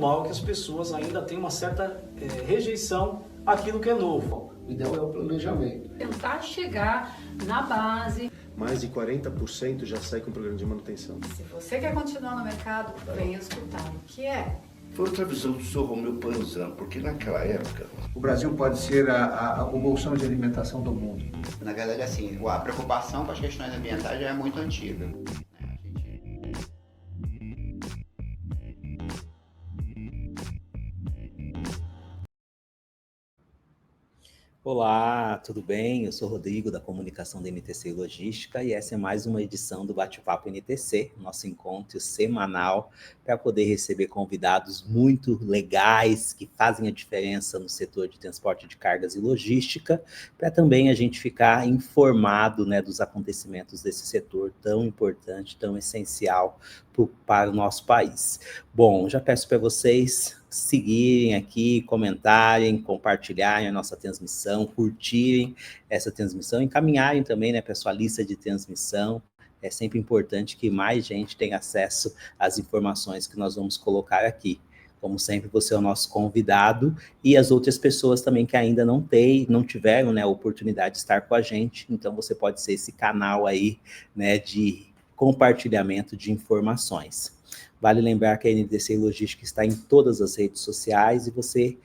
normal que as pessoas ainda têm uma certa rejeição àquilo que é novo. O ideal é o planejamento. Tentar chegar na base. Mais de 40% já sai com o programa de manutenção. Se você quer continuar no mercado, venha escutar o que é. Foi outra visão do Sr. Romeu Panzan, porque naquela época... O Brasil pode ser o bolsão de alimentação do mundo. Na verdade, assim, a preocupação com as questões ambientais já é muito antiga. Olá, tudo bem? Eu sou Rodrigo, da Comunicação da NTC Logística, e essa é mais uma edição do Bate-Papo NTC, nosso encontro semanal para poder receber convidados muito legais, que fazem a diferença no setor de transporte de cargas e logística, para também a gente ficar informado, né, dos acontecimentos desse setor tão importante, tão essencial para o nosso país. Bom, já peço para vocês seguirem aqui, comentarem, compartilharem a nossa transmissão, curtirem essa transmissão, encaminharem também, né, para a sua lista de transmissão. É sempre importante que mais gente tenha acesso às informações que nós vamos colocar aqui. Como sempre, você é o nosso convidado e as outras pessoas também que ainda não tiveram, né, a oportunidade de estar com a gente. Então, você pode ser esse canal aí, né, de compartilhamento de informações. Vale lembrar que a NTC Logística está em todas as redes sociais e você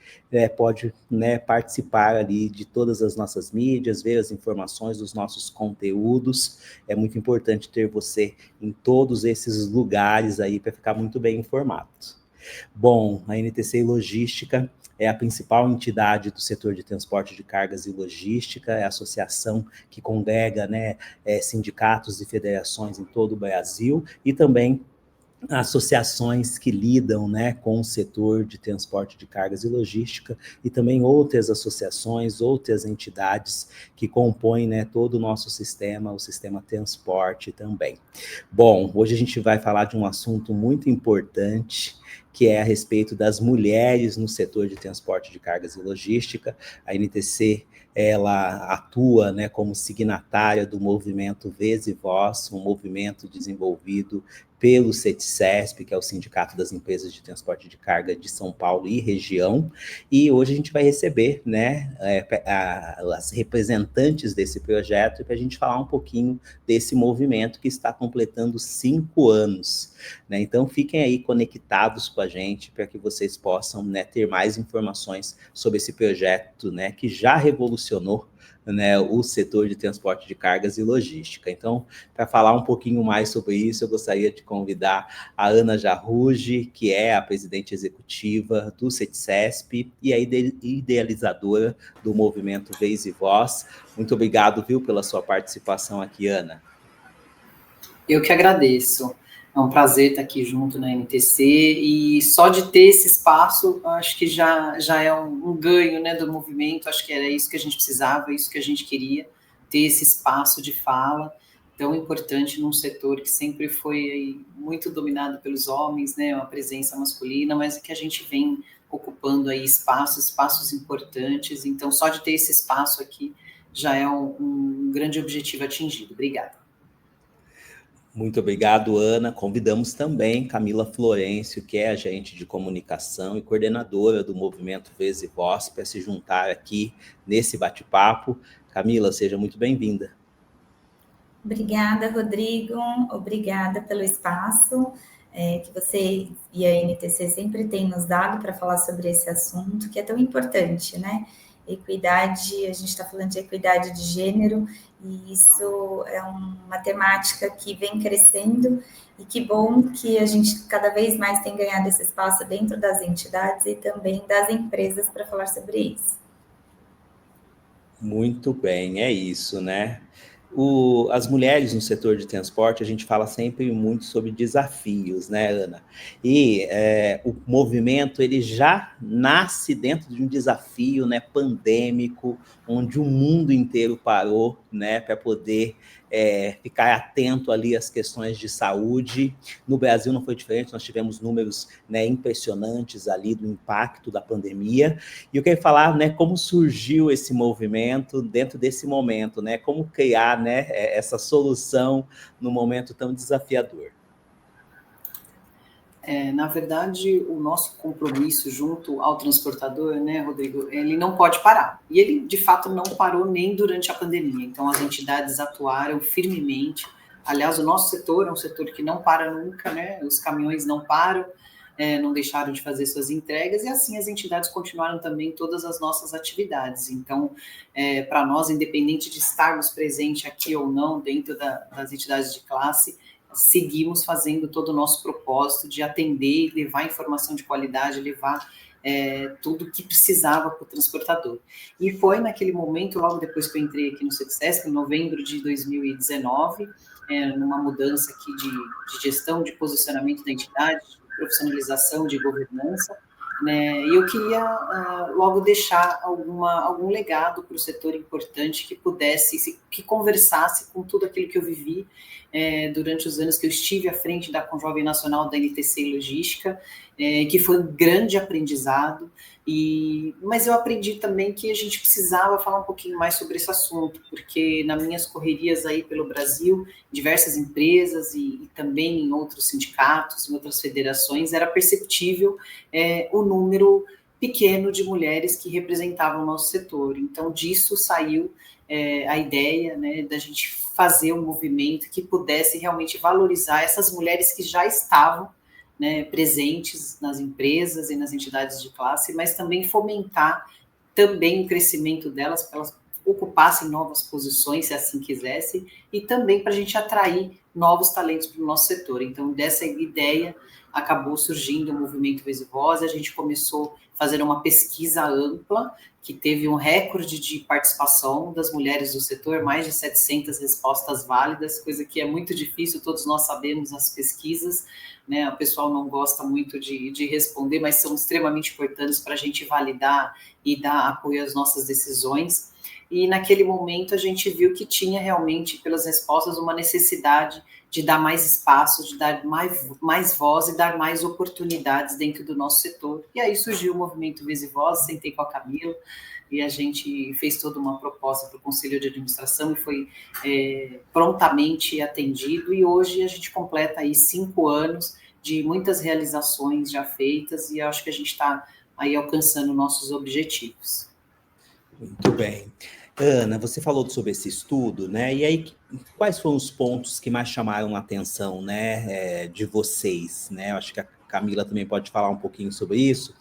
pode, né, participar ali de todas as nossas mídias, ver as informações dos nossos conteúdos. É muito importante ter você em todos esses lugares aí para ficar muito bem informado. Bom, a NTC Logística é a principal entidade do setor de transporte de cargas e logística, é a associação que congrega, né, sindicatos e federações em todo o Brasil e também associações que lidam, né, com o setor de transporte de cargas e logística e também outras associações, outras entidades que compõem, né, todo o nosso sistema, o sistema transporte também. Bom, hoje a gente vai falar de um assunto muito importante, que é a respeito das mulheres no setor de transporte de cargas e logística. A NTC, ela atua, né, como signatária do movimento Vez e Voz, um movimento desenvolvido pelo CETICESP, que é o Sindicato das Empresas de Transporte de Carga de São Paulo e região, e hoje a gente vai receber, né, as representantes desse projeto para a gente falar um pouquinho desse movimento que está completando 5 anos, né? Então fiquem aí conectados com a gente para que vocês possam, né, ter mais informações sobre esse projeto, né, que já revolucionou, né, o setor de transporte de cargas e logística. Então, para falar um pouquinho mais sobre isso, eu gostaria de convidar a Ana Jarruge, que é a presidente executiva do CETICESP e a idealizadora do movimento Vez e Voz. Muito obrigado, viu, pela sua participação aqui, Ana. Eu que agradeço. É um prazer estar aqui junto na NTC e só de ter esse espaço, acho que já é um ganho, né, do movimento. Acho que era isso que a gente precisava, isso que a gente queria, ter esse espaço de fala tão importante num setor que sempre foi aí muito dominado pelos homens, né, uma presença masculina, mas que a gente vem ocupando aí espaços importantes. Então, só de ter esse espaço aqui já é um grande objetivo atingido. Obrigada. Muito obrigado, Ana. Convidamos também Camila Florencio, que é agente de comunicação e coordenadora do movimento Vez e Voz, para se juntar aqui nesse bate-papo. Camila, seja muito bem-vinda. Obrigada, Rodrigo. Obrigada pelo espaço que você e a NTC sempre têm nos dado para falar sobre esse assunto, que é tão importante, né? Equidade, a gente está falando de equidade de gênero, e isso é uma temática que vem crescendo, e que bom que a gente cada vez mais tem ganhado esse espaço dentro das entidades e também das empresas para falar sobre isso. Muito bem, é isso, né? As mulheres no setor de transporte, a gente fala sempre muito sobre desafios, né, Ana? E o movimento, ele já nasce dentro de um desafio, né, pandêmico, onde o mundo inteiro parou, né, para poder ficar atento ali às questões de saúde. No Brasil não foi diferente, nós tivemos números, né, impressionantes ali do impacto da pandemia. E eu quero falar, né, como surgiu esse movimento dentro desse momento, né, como criar, né, essa solução no momento tão desafiador. Na verdade, o nosso compromisso junto ao transportador, né, Rodrigo, ele não pode parar. E ele, de fato, não parou nem durante a pandemia. Então, as entidades atuaram firmemente. Aliás, o nosso setor é um setor que não para nunca, né? Os caminhões não param, não deixaram de fazer suas entregas, e assim as entidades continuaram também todas as nossas atividades. Então, para nós, independente de estarmos presentes aqui ou não dentro das entidades de classe, seguimos fazendo todo o nosso propósito de atender, levar informação de qualidade, levar tudo que precisava para o transportador. E foi naquele momento, logo depois que eu entrei aqui no CETSESP, em novembro de 2019, numa mudança aqui de gestão, de posicionamento da entidade, de profissionalização, de governança, né? E eu queria logo deixar algum legado para o setor importante que pudesse, que conversasse com tudo aquilo que eu vivi durante os anos que eu estive à frente da Conjovem Nacional da NTC Logística, que foi um grande aprendizado, mas eu aprendi também que a gente precisava falar um pouquinho mais sobre esse assunto, porque nas minhas correrias aí pelo Brasil, diversas empresas e também em outros sindicatos, em outras federações, era perceptível o número pequeno de mulheres que representavam o nosso setor. Então, disso saiu a ideia, né, da gente fazer um movimento que pudesse realmente valorizar essas mulheres que já estavam, né, presentes nas empresas e nas entidades de classe, mas também fomentar também o crescimento delas, para elas ocupassem novas posições, se assim quisessem, e também para a gente atrair novos talentos para o nosso setor. Então, dessa ideia, acabou surgindo o Movimento Vez e Voz, a gente começou a fazer uma pesquisa ampla, que teve um recorde de participação das mulheres do setor, mais de 700 respostas válidas, coisa que é muito difícil, todos nós sabemos as pesquisas, né? O pessoal não gosta muito de responder, mas são extremamente importantes para a gente validar e dar apoio às nossas decisões. E naquele momento a gente viu que tinha realmente, pelas respostas, uma necessidade de dar mais espaço, de dar mais voz e dar mais oportunidades dentro do nosso setor. E aí surgiu o Movimento Vez e Voz, sentei com a Camila e a gente fez toda uma proposta para o Conselho de Administração e foi prontamente atendido. E hoje a gente completa aí 5 anos de muitas realizações já feitas e acho que a gente está aí alcançando nossos objetivos. Muito bem. Ana, você falou sobre esse estudo, né? E aí, quais foram os pontos que mais chamaram a atenção, né, de vocês, né? Eu acho que a Camila também pode falar um pouquinho sobre isso,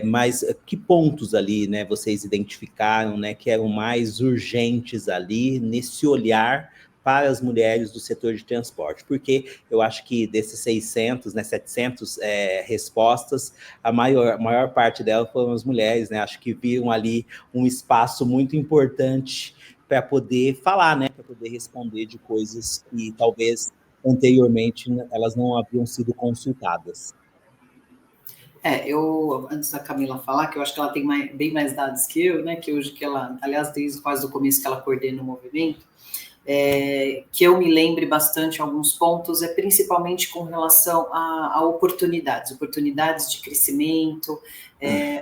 mas que pontos ali, né, vocês identificaram, né, que eram mais urgentes ali nesse olhar para as mulheres do setor de transporte, porque eu acho que desses 600, né, 700 respostas, a maior parte delas foram as mulheres, né, acho que viram ali um espaço muito importante para poder falar, né, para poder responder de coisas que talvez anteriormente elas não haviam sido consultadas. Eu, antes da Camila falar, que eu acho que ela tem bem mais dados que eu, né, que hoje que ela, aliás, desde quase o começo que ela coordena o movimento, que eu me lembre bastante alguns pontos, principalmente com relação a oportunidades de crescimento.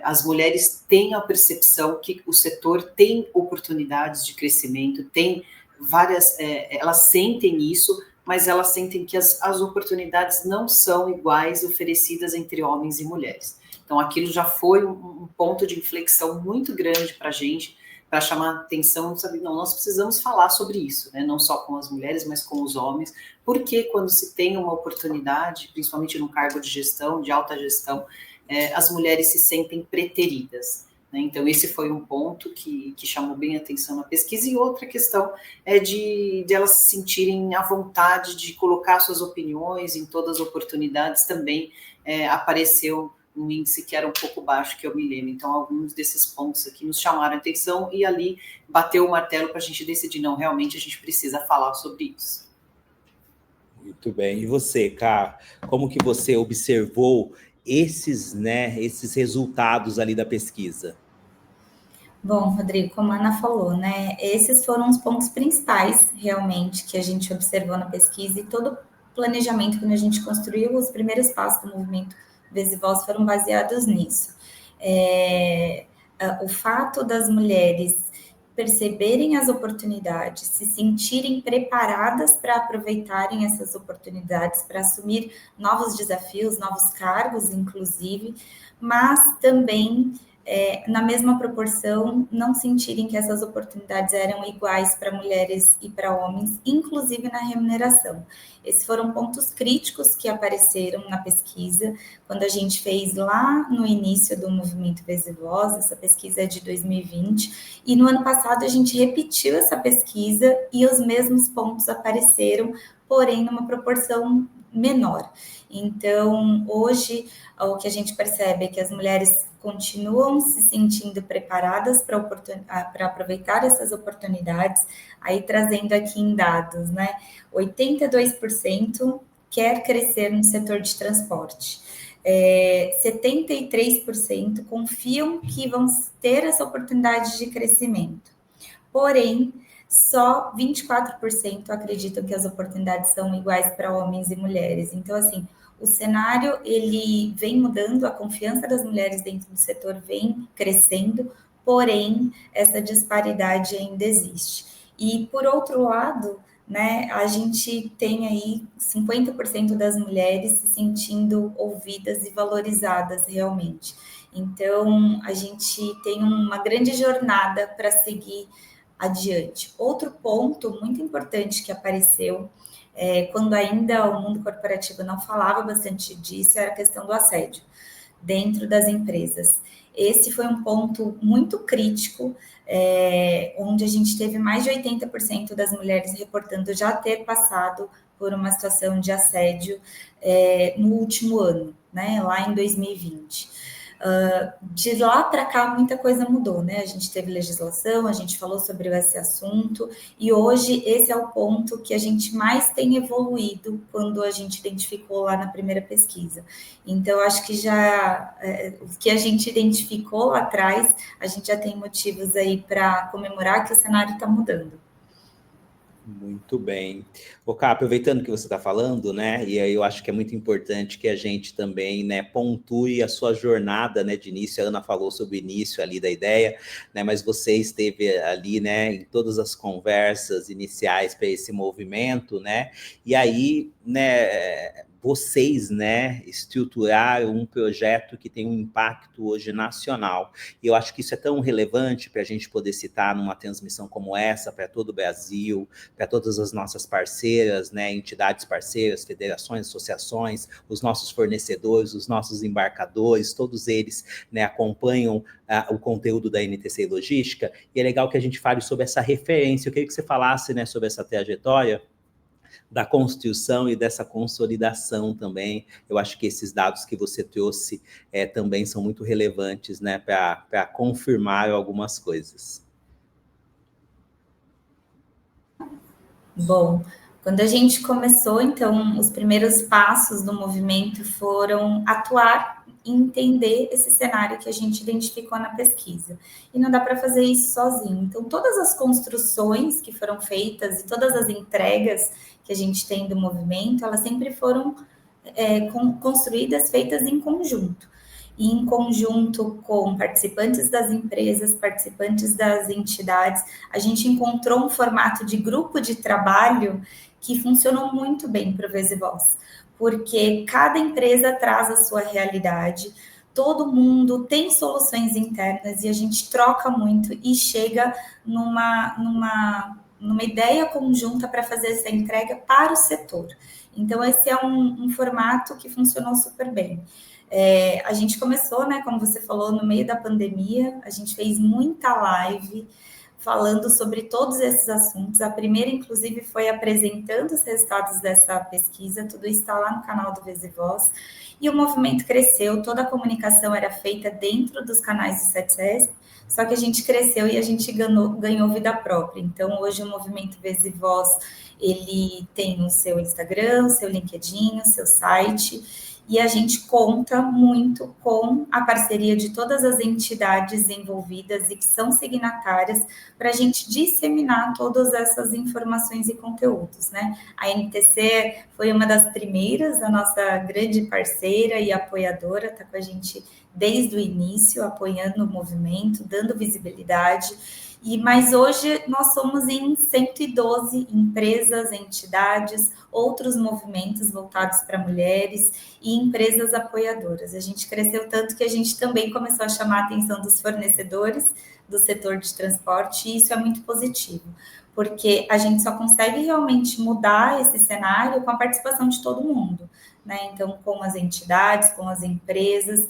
As mulheres têm a percepção que o setor tem oportunidades de crescimento, tem várias, elas sentem isso, mas elas sentem que as oportunidades não são iguais oferecidas entre homens e mulheres. Então, aquilo já foi um ponto de inflexão muito grande para a gente, para chamar a atenção, sabe, não, nós precisamos falar sobre isso, né, não só com as mulheres, mas com os homens, porque quando se tem uma oportunidade, principalmente no cargo de gestão, de alta gestão, as mulheres se sentem preteridas, né? Então esse foi um ponto que chamou bem a atenção na pesquisa, e outra questão é de elas se sentirem à vontade de colocar suas opiniões em todas as oportunidades. Também apareceu um índice que era um pouco baixo, que eu me lembro. Então, alguns desses pontos aqui nos chamaram a atenção e ali bateu o martelo para a gente decidir, não, realmente a gente precisa falar sobre isso. Muito bem. E você, Cá, como que você observou esses resultados ali da pesquisa? Bom, Rodrigo, como a Ana falou, né, esses foram os pontos principais, realmente, que a gente observou na pesquisa, e todo o planejamento, quando a gente construiu os primeiros passos do movimento Vez e Voz, foram baseados nisso. O fato das mulheres perceberem as oportunidades, se sentirem preparadas para aproveitarem essas oportunidades, para assumir novos desafios, novos cargos, inclusive, mas também, na mesma proporção, não sentirem que essas oportunidades eram iguais para mulheres e para homens, inclusive na remuneração. Esses foram pontos críticos que apareceram na pesquisa, quando a gente fez lá no início do Movimento Vez e Voz, essa pesquisa é de 2020, e no ano passado a gente repetiu essa pesquisa e os mesmos pontos apareceram, porém numa proporção menor. Então, hoje, o que a gente percebe é que as mulheres continuam se sentindo preparadas para aproveitar essas oportunidades, aí trazendo aqui em dados, né? 82% quer crescer no setor de transporte. 73% confiam que vão ter essa oportunidade de crescimento. Porém, só 24% acreditam que as oportunidades são iguais para homens e mulheres. Então, assim, o cenário, ele vem mudando, a confiança das mulheres dentro do setor vem crescendo, porém, essa disparidade ainda existe. E, por outro lado, né, a gente tem aí 50% das mulheres se sentindo ouvidas e valorizadas realmente. Então, a gente tem uma grande jornada para seguir adiante. Outro ponto muito importante que apareceu, quando ainda o mundo corporativo não falava bastante disso, era a questão do assédio dentro das empresas. Esse foi um ponto muito crítico, onde a gente teve mais de 80% das mulheres reportando já ter passado por uma situação de assédio no último ano, né, lá em 2020. De lá para cá, muita coisa mudou, né? A gente teve legislação, a gente falou sobre esse assunto, e hoje esse é o ponto que a gente mais tem evoluído quando a gente identificou lá na primeira pesquisa. Então, acho que já o que a gente identificou lá atrás, a gente já tem motivos aí para comemorar que o cenário está mudando. Muito bem. Cá, aproveitando que você está falando, né, e aí eu acho que é muito importante que a gente também, né, pontue a sua jornada, né, de início. A Ana falou sobre o início ali da ideia, né, mas você esteve ali, né, em todas as conversas iniciais para esse movimento, né, e aí, né, vocês, né, estruturaram um projeto que tem um impacto hoje nacional. E eu acho que isso é tão relevante para a gente poder citar numa transmissão como essa, para todo o Brasil, para todas as nossas parceiras, né, entidades parceiras, federações, associações, os nossos fornecedores, os nossos embarcadores, todos eles, né, acompanham o conteúdo da NTC Logística, e é legal que a gente fale sobre essa referência. Eu queria que você falasse, né, sobre essa trajetória da construção e dessa consolidação também. Eu acho que esses dados que você trouxe também são muito relevantes, né, para confirmar algumas coisas. Bom, quando a gente começou, então, os primeiros passos do movimento foram atuar e entender esse cenário que a gente identificou na pesquisa. E não dá para fazer isso sozinho. Então, todas as construções que foram feitas e todas as entregas que a gente tem do movimento, elas sempre foram construídas, feitas em conjunto. E em conjunto com participantes das empresas, participantes das entidades, a gente encontrou um formato de grupo de trabalho que funcionou muito bem para o Vez e Voz, porque cada empresa traz a sua realidade, todo mundo tem soluções internas e a gente troca muito e chega numa ideia conjunta para fazer essa entrega para o setor. Então, esse é um formato que funcionou super bem. A gente começou, né, como você falou, no meio da pandemia, a gente fez muita live falando sobre todos esses assuntos. A primeira, inclusive, foi apresentando os resultados dessa pesquisa, tudo isso está lá no canal do Vez e Voz, e o movimento cresceu, toda a comunicação era feita dentro dos canais do CETESB, só que a gente cresceu e a gente ganhou vida própria. Então, hoje o movimento Vez e Voz, ele tem o seu Instagram, o seu LinkedIn, o seu site, e a gente conta muito com a parceria de todas as entidades envolvidas e que são signatárias para a gente disseminar todas essas informações e conteúdos, né? A NTC foi uma das primeiras, a nossa grande parceira e apoiadora, está com a gente desde o início, apoiando o movimento, dando visibilidade. Mas hoje nós somos em 112 empresas, entidades, outros movimentos voltados para mulheres e empresas apoiadoras. A gente cresceu tanto que a gente também começou a chamar a atenção dos fornecedores do setor de transporte, e isso é muito positivo, porque a gente só consegue realmente mudar esse cenário com a participação de todo mundo, né? Então, com as entidades, com as empresas,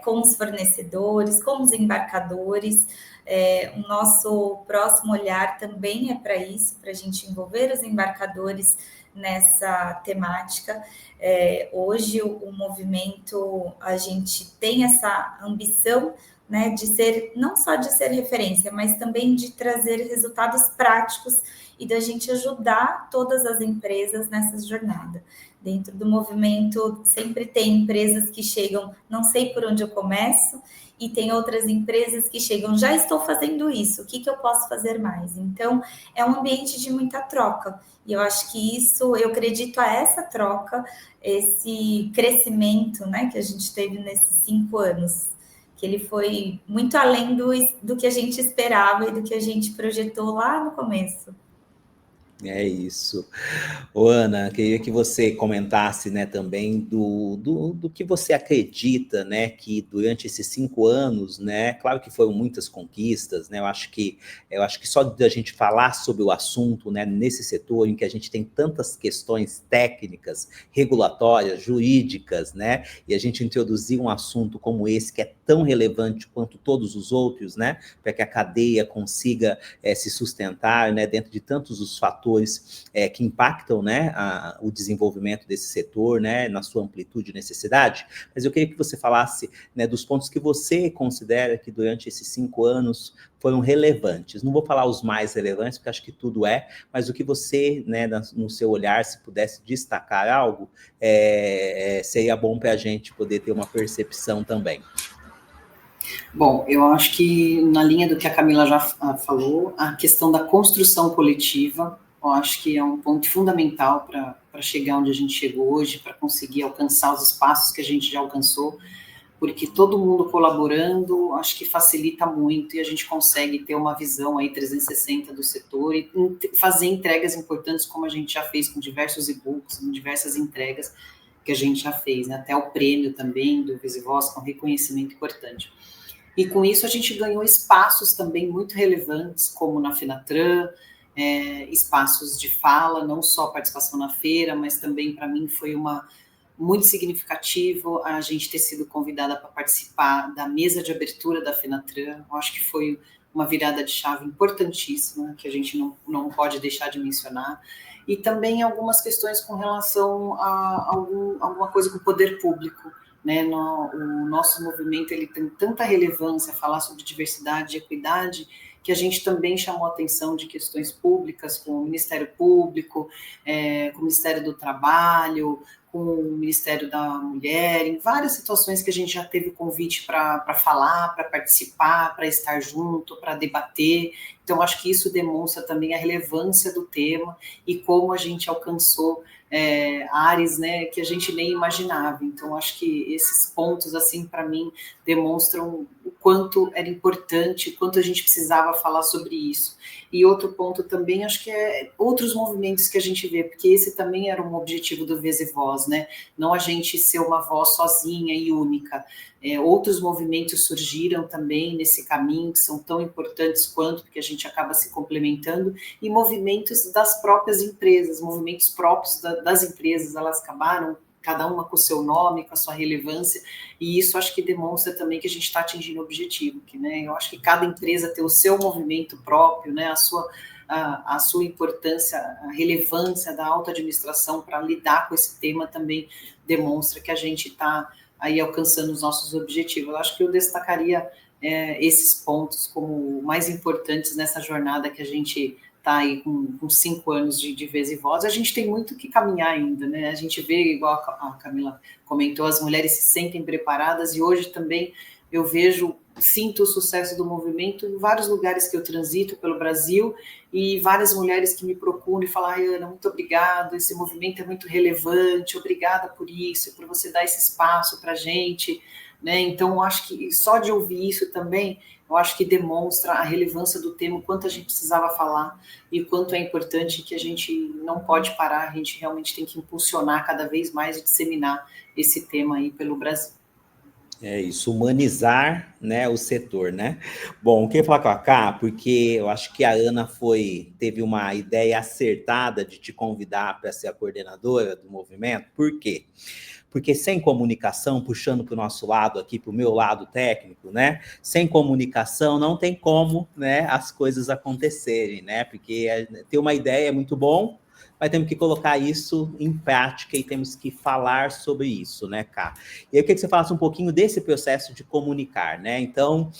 com os fornecedores, com os embarcadores. O nosso próximo olhar também é para isso, para a gente envolver os embarcadores nessa temática. Hoje, o movimento, a gente tem essa ambição, né, de ser, não só de ser referência, mas também de trazer resultados práticos e da gente ajudar todas as empresas nessa jornada. Dentro do movimento, sempre tem empresas que chegam, não sei por onde eu começo, e tem outras empresas que chegam, já estou fazendo isso, o que eu posso fazer mais? Então, é um ambiente de muita troca, e eu acho que isso, eu acredito a essa troca, esse crescimento, né, que a gente teve nesses 5 anos, que ele foi muito além do que a gente esperava e do que a gente projetou lá no começo. É isso. Ô, Ana, queria que você comentasse, né, também do que você acredita, né, que durante esses 5 anos, né, claro que foram muitas conquistas, né, eu acho que só da gente falar sobre o assunto, né, nesse setor em que a gente tem tantas questões técnicas, regulatórias, jurídicas, né, e a gente introduzir um assunto como esse, que é tão relevante quanto todos os outros, né, para que a cadeia consiga se sustentar, né, dentro de tantos os fatores que impactam, né, o desenvolvimento desse setor, né, na sua amplitude e necessidade. Mas eu queria que você falasse, né, dos pontos que você considera que durante esses 5 anos foram relevantes. Não vou falar os mais relevantes, porque acho que tudo mas o que você, né, no seu olhar, se pudesse destacar algo, seria bom para a gente poder ter uma percepção também. Bom, eu acho que na linha do que a Camila já falou, a questão da construção coletiva, eu acho que é um ponto fundamental para chegar onde a gente chegou hoje, para conseguir alcançar os espaços que a gente já alcançou, porque todo mundo colaborando, acho que facilita muito e a gente consegue ter uma visão aí 360 do setor e fazer entregas importantes como a gente já fez com diversos e-books, com diversas entregas que a gente já fez, né? Até o prêmio também do Visivoz, com reconhecimento importante. E com isso a gente ganhou espaços também muito relevantes, como na Fenatran, espaços de fala, não só participação na feira, mas também para mim foi muito significativo a gente ter sido convidada para participar da mesa de abertura da Fenatran. Eu acho que foi uma virada de chave importantíssima, que a gente não pode deixar de mencionar. E também algumas questões com relação a alguma coisa com o poder público, né? O nosso movimento ele tem tanta relevância, falar sobre diversidade e equidade, que a gente também chamou a atenção de questões públicas com o Ministério Público, com o Ministério do Trabalho, com o Ministério da Mulher, em várias situações que a gente já teve convite para falar, para participar, para estar junto, para debater. Então, acho que isso demonstra também a relevância do tema e como a gente alcançou áreas, né, que a gente nem imaginava. Então, acho que esses pontos, assim, para mim, demonstram o quanto era importante, o quanto a gente precisava falar sobre isso. E outro ponto também, acho que outros movimentos que a gente vê, porque esse também era um objetivo do Visivoz, né? Não a gente ser uma voz sozinha e única. Outros movimentos surgiram também nesse caminho, que são tão importantes quanto, porque a gente acaba se complementando, e movimentos das próprias empresas, movimentos próprios das empresas, elas acabaram, cada uma com o seu nome, com a sua relevância, e isso acho que demonstra também que a gente está atingindo o objetivo, né? Eu acho que cada empresa tem o seu movimento próprio, né? A sua importância, a relevância da auto-administração para lidar com esse tema também demonstra que a gente está aí alcançando os nossos objetivos. Eu acho que eu destacaria esses pontos como mais importantes nessa jornada que a gente está aí com 5 anos de Visivoz. A gente tem muito que caminhar ainda, né? A gente vê, igual a Camila comentou, as mulheres se sentem preparadas e hoje também eu sinto o sucesso do movimento em vários lugares que eu transito pelo Brasil e várias mulheres que me procuram e falam: Ana, muito obrigada, esse movimento é muito relevante, obrigada por isso, por você dar esse espaço para a gente, né? Então, acho que só de ouvir isso também eu acho que demonstra a relevância do tema, o quanto a gente precisava falar e o quanto é importante, que a gente não pode parar, a gente realmente tem que impulsionar cada vez mais e disseminar esse tema aí pelo Brasil. É isso, humanizar, né, o setor, né? Bom, eu queria falar com a Cá, porque eu acho que a Ana teve uma ideia acertada de te convidar para ser a coordenadora do movimento. Por quê? Porque sem comunicação, puxando para o nosso lado aqui, para o meu lado técnico, né? Sem comunicação não tem como, né, as coisas acontecerem, né? Porque ter uma ideia é muito bom, mas temos que colocar isso em prática e temos que falar sobre isso, né, Cá? E eu queria que você falasse um pouquinho desse processo de comunicar, né? Então,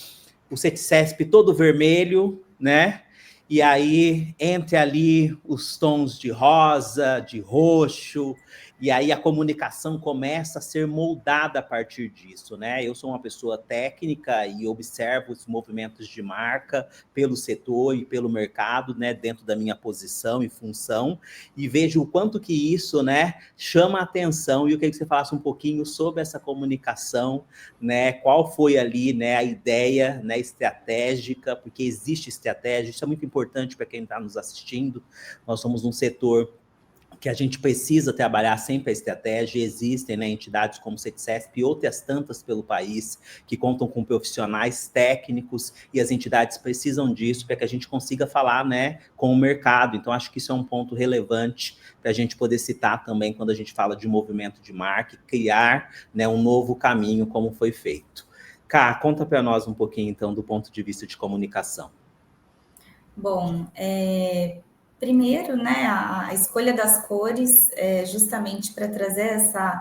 o CETCESP todo vermelho, né? E aí, entre ali os tons de rosa, de roxo, e aí a comunicação começa a ser moldada a partir disso, né? Eu sou uma pessoa técnica e observo os movimentos de marca pelo setor e pelo mercado, né, dentro da minha posição e função, e vejo o quanto que isso, né, chama a atenção, e eu queria que você falasse um pouquinho sobre essa comunicação, né, qual foi ali, né, a ideia, né, estratégica, porque existe estratégia, isso é muito importante para quem está nos assistindo. Nós somos um setor que a gente precisa trabalhar sempre a estratégia. Existem, né, entidades como o CETCESP e outras tantas pelo país que contam com profissionais técnicos, e as entidades precisam disso para que a gente consiga falar, né, com o mercado. Então, acho que isso é um ponto relevante para a gente poder citar também quando a gente fala de movimento de marca e criar, né, um novo caminho como foi feito. Cá, conta para nós um pouquinho, então, do ponto de vista de comunicação. Bom, primeiro, né, a escolha das cores é justamente para trazer essa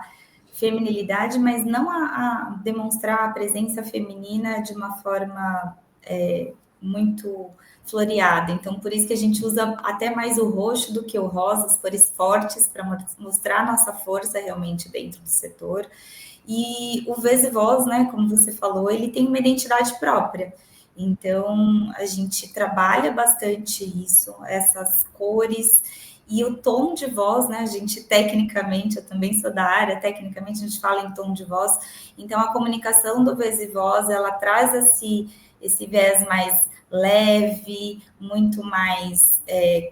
feminilidade, mas não a demonstrar a presença feminina de uma forma muito floreada. Então, por isso que a gente usa até mais o roxo do que o rosa, as cores fortes, para mostrar a nossa força realmente dentro do setor. E o Vez e Voz, né, como você falou, ele tem uma identidade própria. Então, a gente trabalha bastante isso, essas cores e o tom de voz, né? A gente, tecnicamente, eu também sou da área, tecnicamente a gente fala em tom de voz. Então, a comunicação do Vez e Voz, ela traz esse viés mais leve, muito mais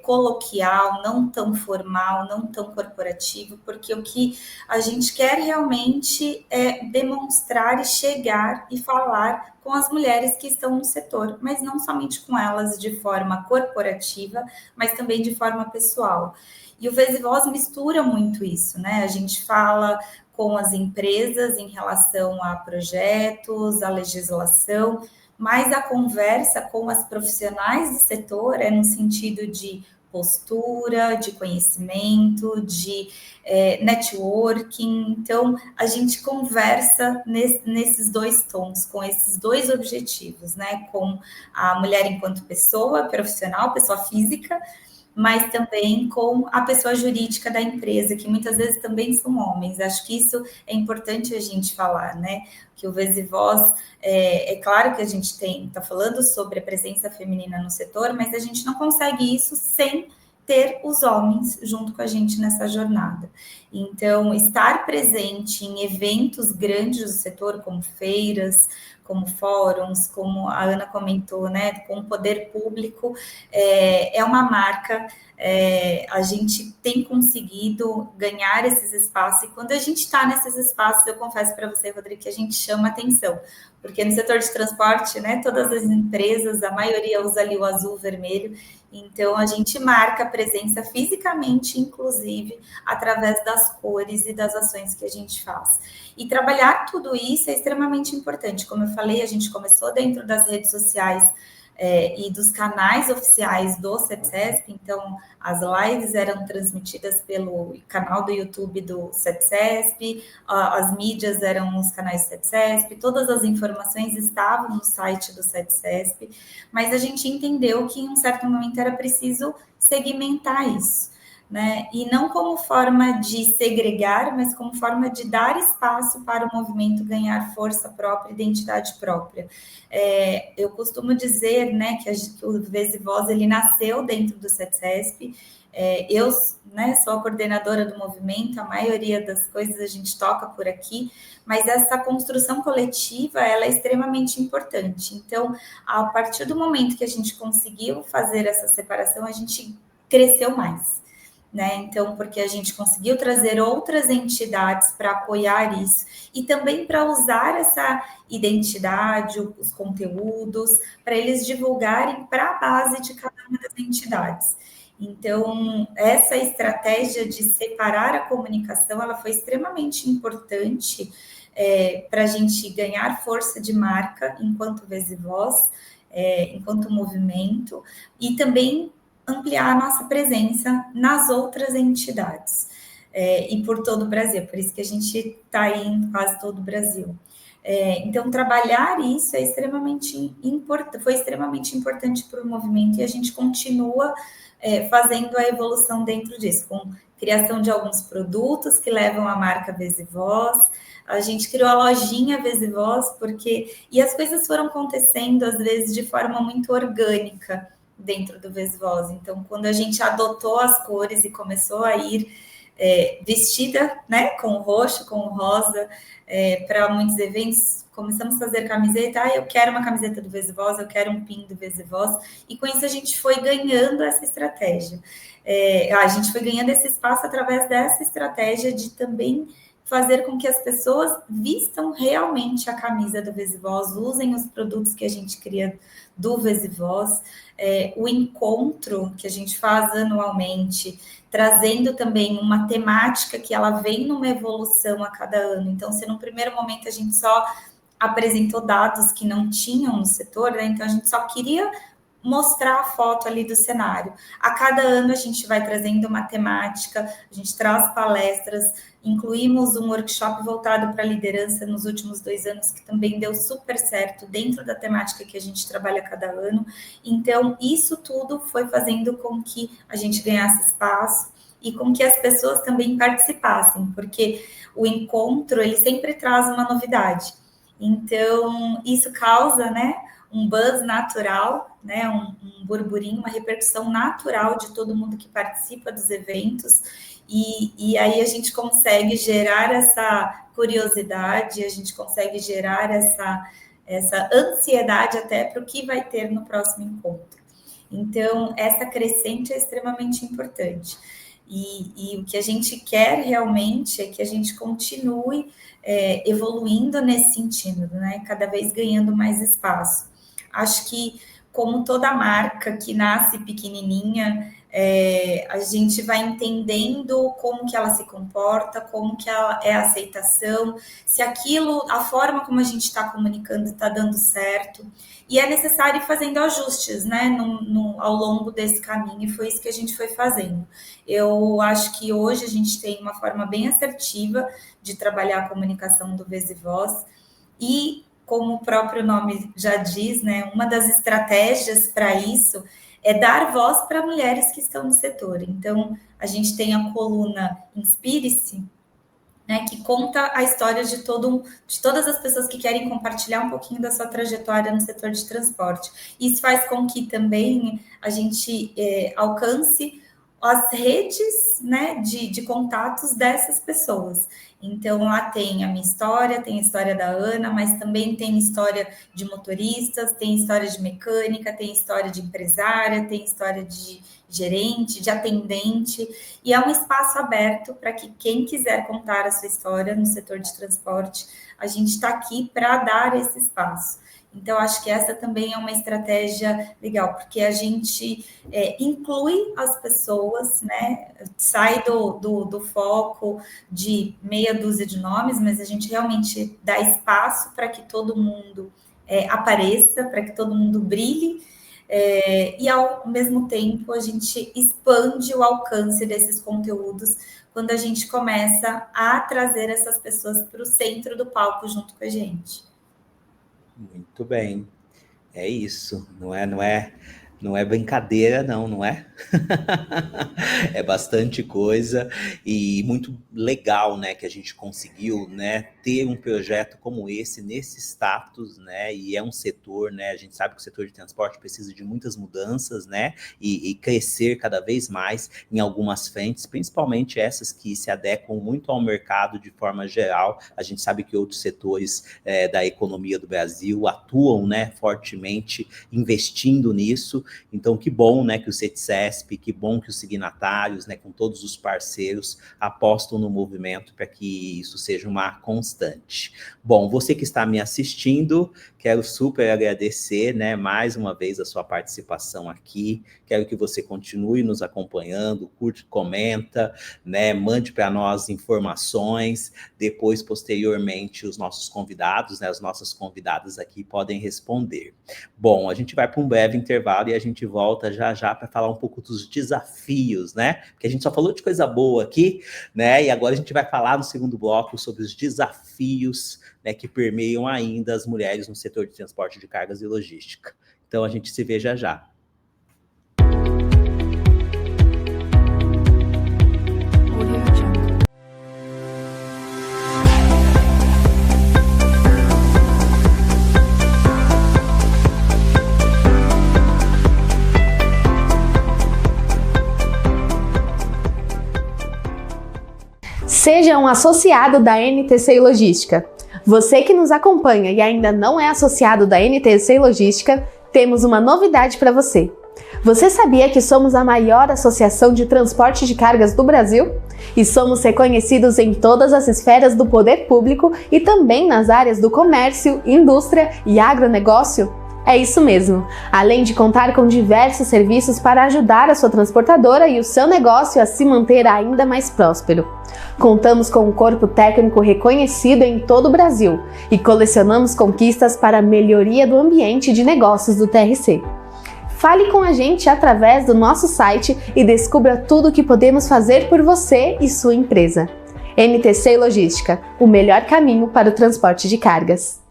coloquial, não tão formal, não tão corporativo, porque o que a gente quer realmente é demonstrar e chegar e falar com as mulheres que estão no setor, mas não somente com elas de forma corporativa, mas também de forma pessoal. E o Vez e Voz mistura muito isso, né? A gente fala com as empresas em relação a projetos, a legislação, mas a conversa com as profissionais do setor é no sentido de postura, de conhecimento, de networking. Então, a gente conversa nesses dois tons, com esses dois objetivos, né? Com a mulher enquanto pessoa profissional, pessoa física, mas também com a pessoa jurídica da empresa, que muitas vezes também são homens. Acho que isso é importante a gente falar, né? Que o Vez e Voz, é claro que a gente está falando sobre a presença feminina no setor, mas a gente não consegue isso sem ter os homens junto com a gente nessa jornada. Então, estar presente em eventos grandes do setor, como feiras, como fóruns, como a Ana comentou, né, com o poder público, é uma marca. A gente tem conseguido ganhar esses espaços, e quando a gente está nesses espaços, eu confesso para você, Rodrigo, que a gente chama atenção, porque no setor de transporte, né, todas as empresas, a maioria usa ali o azul, o vermelho, então a gente marca a presença fisicamente, inclusive, através das cores e das ações que a gente faz. E trabalhar tudo isso é extremamente importante. Como eu falei, a gente começou dentro das redes sociais e dos canais oficiais do CETCESP, então as lives eram transmitidas pelo canal do YouTube do CETCESP, as mídias eram nos canais do CETCESP, todas as informações estavam no site do CETCESP, mas a gente entendeu que em um certo momento era preciso segmentar isso, né? E não como forma de segregar, mas como forma de dar espaço para o movimento ganhar força própria, identidade própria. Eu costumo dizer, né, que o Vez e Voz, ele nasceu dentro do CETCESP, Eu, né, sou a coordenadora do movimento, a maioria das coisas a gente toca por aqui, mas essa construção coletiva, ela é extremamente importante. Então, a partir do momento que a gente conseguiu fazer essa separação, a gente cresceu mais, né? Então, porque a gente conseguiu trazer outras entidades para apoiar isso e também para usar essa identidade, os conteúdos, para eles divulgarem para a base de cada uma das entidades. Então, essa estratégia de separar a comunicação, ela foi extremamente importante para a gente ganhar força de marca enquanto Vez e Voz, enquanto movimento, e também ampliar a nossa presença nas outras entidades e por todo o Brasil. Por isso que a gente está aí em quase todo o Brasil. Então, trabalhar isso foi extremamente importante para o movimento e a gente continua fazendo a evolução dentro disso, com criação de alguns produtos que levam a marca Vez e Voz. A gente criou a lojinha Vez e Voz, e as coisas foram acontecendo, às vezes, de forma muito orgânica dentro do Vez e Voz. Então, quando a gente adotou as cores e começou a ir vestida, né, com o roxo, com o rosa, para muitos eventos, começamos a fazer camiseta, eu quero uma camiseta do Vez e Voz, eu quero um pin do Vez e Voz, e com isso a gente foi ganhando essa estratégia. A gente foi ganhando esse espaço através dessa estratégia de também fazer com que as pessoas vistam realmente a camisa do Vez e Voz, usem os produtos que a gente cria do Vez e Voz, o encontro que a gente faz anualmente, trazendo também uma temática que ela vem numa evolução a cada ano. Então, se no primeiro momento a gente só apresentou dados que não tinham no setor, né? Então a gente só queria mostrar a foto ali do cenário. A cada ano a gente vai trazendo uma temática, a gente traz palestras, incluímos um workshop voltado para liderança nos últimos 2 anos, que também deu super certo dentro da temática que a gente trabalha cada ano. Então, isso tudo foi fazendo com que a gente ganhasse espaço e com que as pessoas também participassem, porque o encontro, ele sempre traz uma novidade. Então, isso causa, né, um buzz natural, né, um burburinho, uma repercussão natural de todo mundo que participa dos eventos, e aí a gente consegue gerar essa curiosidade, a gente consegue gerar essa ansiedade até para o que vai ter no próximo encontro. Então, essa crescente é extremamente importante. E o que a gente quer realmente é que a gente continue evoluindo nesse sentido, né? Cada vez ganhando mais espaço. Acho que, como toda marca que nasce pequenininha, a gente vai entendendo como que ela se comporta, como que ela é a aceitação, se aquilo, a forma como a gente está comunicando está dando certo. E é necessário ir fazendo ajustes, né, ao longo desse caminho, e foi isso que a gente foi fazendo. Eu acho que hoje a gente tem uma forma bem assertiva de trabalhar a comunicação do Vez e Voz, e como o próprio nome já diz, né, uma das estratégias para isso é dar voz para mulheres que estão no setor. Então, a gente tem a coluna Inspire-se, né, que conta a história de todas as pessoas que querem compartilhar um pouquinho da sua trajetória no setor de transporte. Isso faz com que também a gente alcance as redes, né, de contatos dessas pessoas. Então, lá tem a minha história, tem a história da Ana, mas também tem história de motoristas, tem história de mecânica, tem história de empresária, tem história de gerente, de atendente, e é um espaço aberto para que quem quiser contar a sua história no setor de transporte, a gente está aqui para dar esse espaço. Então, acho que essa também é uma estratégia legal, porque a gente inclui as pessoas, né? Sai do foco de meia dúzia de nomes, mas a gente realmente dá espaço para que todo mundo apareça, para que todo mundo brilhe, e ao mesmo tempo a gente expande o alcance desses conteúdos quando a gente começa a trazer essas pessoas para o centro do palco junto com a gente. Muito bem, é isso, não é Não é brincadeira, não, não é? É bastante coisa e muito legal, né, que a gente conseguiu, né, ter um projeto como esse, nesse status, né, e é um setor, né, a gente sabe que o setor de transporte precisa de muitas mudanças, né, e crescer cada vez mais em algumas frentes, principalmente essas que se adequam muito ao mercado de forma geral. A gente sabe que outros setores da economia do Brasil atuam, né, fortemente investindo nisso. Então, que bom, né, que o CETCESP, que bom que os signatários, né, com todos os parceiros, apostam no movimento para que isso seja uma constante. Bom, você que está me assistindo, quero super agradecer, né, mais uma vez a sua participação aqui. Quero que você continue nos acompanhando, curte, comenta, né, mande para nós informações. Depois, posteriormente, os nossos convidados, né, as nossas convidadas aqui podem responder. Bom, a gente vai para um breve intervalo e a gente volta já já para falar um pouco dos desafios, né? Porque a gente só falou de coisa boa aqui, né? E agora a gente vai falar no segundo bloco sobre os desafios, né, que permeiam ainda as mulheres no setor de transporte de cargas e logística. Então a gente se vê já já. Seja um associado da NTC Logística. Você que nos acompanha e ainda não é associado da NTC Logística, temos uma novidade para você. Você sabia que somos a maior associação de transporte de cargas do Brasil? E somos reconhecidos em todas as esferas do poder público e também nas áreas do comércio, indústria e agronegócio? É isso mesmo. Além de contar com diversos serviços para ajudar a sua transportadora e o seu negócio a se manter ainda mais próspero. Contamos com um corpo técnico reconhecido em todo o Brasil e colecionamos conquistas para a melhoria do ambiente de negócios do TRC. Fale com a gente através do nosso site e descubra tudo o que podemos fazer por você e sua empresa. NTC Logística, o melhor caminho para o transporte de cargas.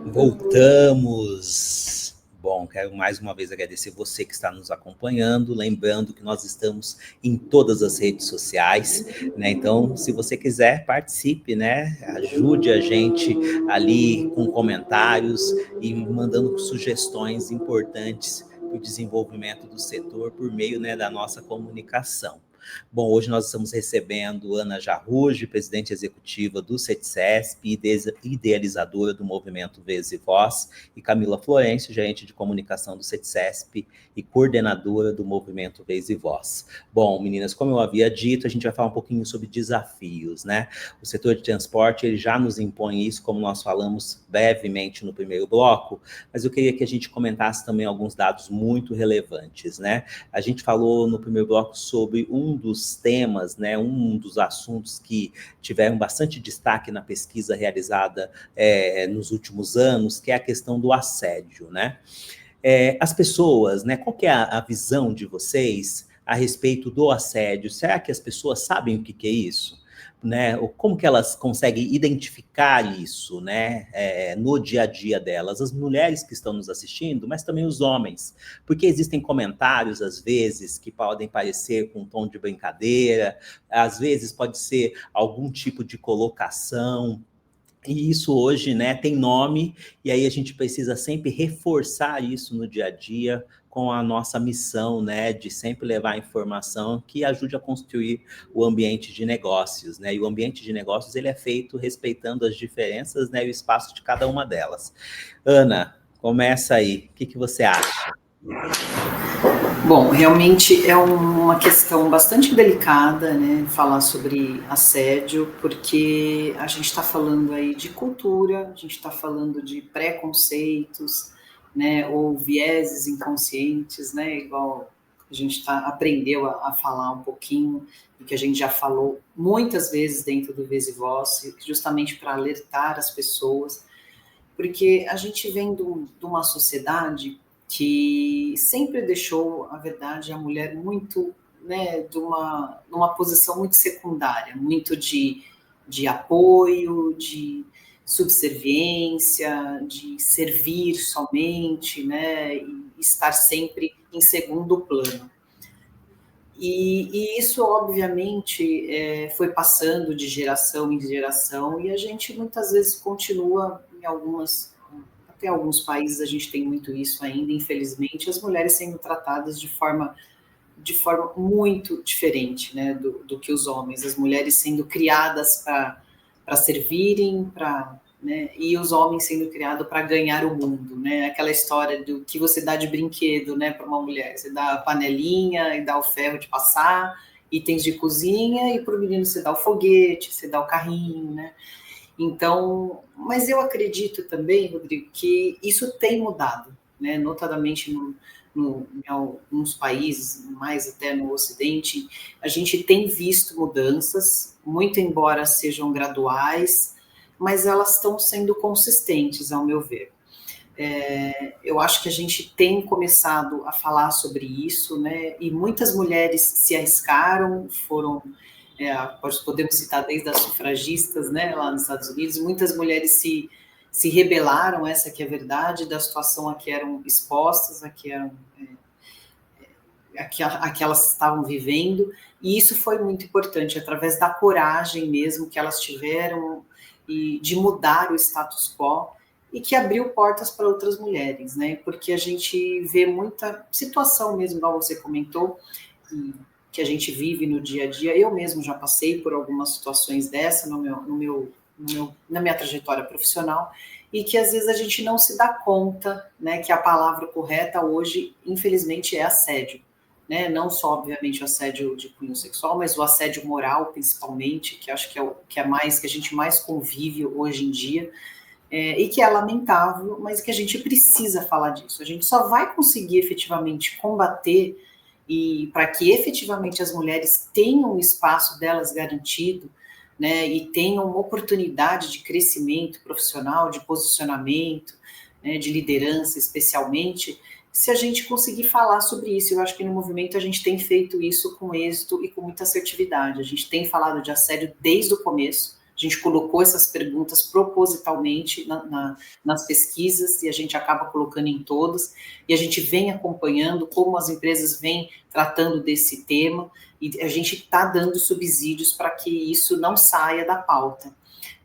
Voltamos! Bom, quero mais uma vez agradecer você que está nos acompanhando, lembrando que nós estamos em todas as redes sociais, né? Então, se você quiser, participe, né? Ajude a gente ali com comentários e mandando sugestões importantes para o desenvolvimento do setor por meio, né, da nossa comunicação. Bom, hoje nós estamos recebendo Ana Jarruge, presidente executiva do CETCESP, idealizadora do movimento Vez e Voz, e Camila Florencio, gerente de comunicação do CETCESP e coordenadora do movimento Vez e Voz. Bom, meninas, como eu havia dito, a gente vai falar um pouquinho sobre desafios, né? O setor de transporte, ele já nos impõe isso, como nós falamos brevemente no primeiro bloco, mas eu queria que a gente comentasse também alguns dados muito relevantes, né? A gente falou no primeiro bloco sobre um dos temas, né, um dos assuntos que tiveram bastante destaque na pesquisa realizada nos últimos anos, que é a questão do assédio, né? As pessoas, né, qual que é a visão de vocês a respeito do assédio? Será que as pessoas sabem o que é isso? Né? Como que elas conseguem identificar isso, né, no dia a dia delas, as mulheres que estão nos assistindo, mas também os homens, porque existem comentários, às vezes, que podem parecer com um tom de brincadeira, às vezes pode ser algum tipo de colocação, e isso hoje, né, tem nome, e aí a gente precisa sempre reforçar isso no dia a dia, com a nossa missão, né, de sempre levar informação que ajude a construir o ambiente de negócios, né, e o ambiente de negócios, ele é feito respeitando as diferenças, né, e o espaço de cada uma delas. Ana, começa aí, o que você acha? Bom, realmente é uma questão bastante delicada, né, falar sobre assédio, porque a gente está falando aí de cultura, a gente está falando de preconceitos, né, ou vieses inconscientes, né, igual a gente aprendeu a falar um pouquinho, e que a gente já falou muitas vezes dentro do Vez e Voz, justamente para alertar as pessoas. porque a gente vem de uma sociedade que sempre deixou, a verdade, a mulher muito, né, numa posição muito secundária, muito de apoio, de subserviência, de servir somente, né, e estar sempre em segundo plano. E isso, obviamente, foi passando de geração em geração, e a gente muitas vezes continua, até alguns países a gente tem muito isso ainda, infelizmente, as mulheres sendo tratadas de forma muito diferente, né, do que os homens, as mulheres sendo criadas para servirem, né, e os homens sendo criados para ganhar o mundo, né? Aquela história do que você dá de brinquedo, né, para uma mulher, você dá a panelinha e dá o ferro de passar, itens de cozinha, e para o menino você dá o foguete, você dá o carrinho, né? Então, mas eu acredito também, Rodrigo, que isso tem mudado, né? Notadamente em alguns países, mais até no Ocidente, a gente tem visto mudanças, muito embora sejam graduais, mas elas estão sendo consistentes, ao meu ver. Eu acho que a gente tem começado a falar sobre isso, né? E muitas mulheres se arriscaram, podemos citar desde as sufragistas, né, lá nos Estados Unidos, muitas mulheres se rebelaram, essa que é a verdade, da situação a que eram expostas, a que elas estavam vivendo, e isso foi muito importante, através da coragem mesmo que elas tiveram, e de mudar o status quo, e que abriu portas para outras mulheres, né, porque a gente vê muita situação mesmo, igual você comentou, que a gente vive no dia a dia. Eu mesmo já passei por algumas situações dessa na minha trajetória profissional, e que às vezes a gente não se dá conta, né, que a palavra correta hoje, infelizmente, é assédio, né? Não só, obviamente, o assédio de cunho sexual, mas o assédio moral, principalmente, que acho que é o que a gente mais convive hoje em dia, e que é lamentável, mas que a gente precisa falar disso. A gente só vai conseguir efetivamente combater, e para que efetivamente as mulheres tenham o espaço delas garantido, né, e tenham uma oportunidade de crescimento profissional, de posicionamento, né, de liderança especialmente, se a gente conseguir falar sobre isso. Eu acho que no movimento a gente tem feito isso com êxito e com muita assertividade. A gente tem falado de assédio desde o começo, a gente colocou essas perguntas propositalmente nas pesquisas, e a gente acaba colocando em todas, e a gente vem acompanhando como as empresas vêm tratando desse tema, e a gente está dando subsídios para que isso não saia da pauta.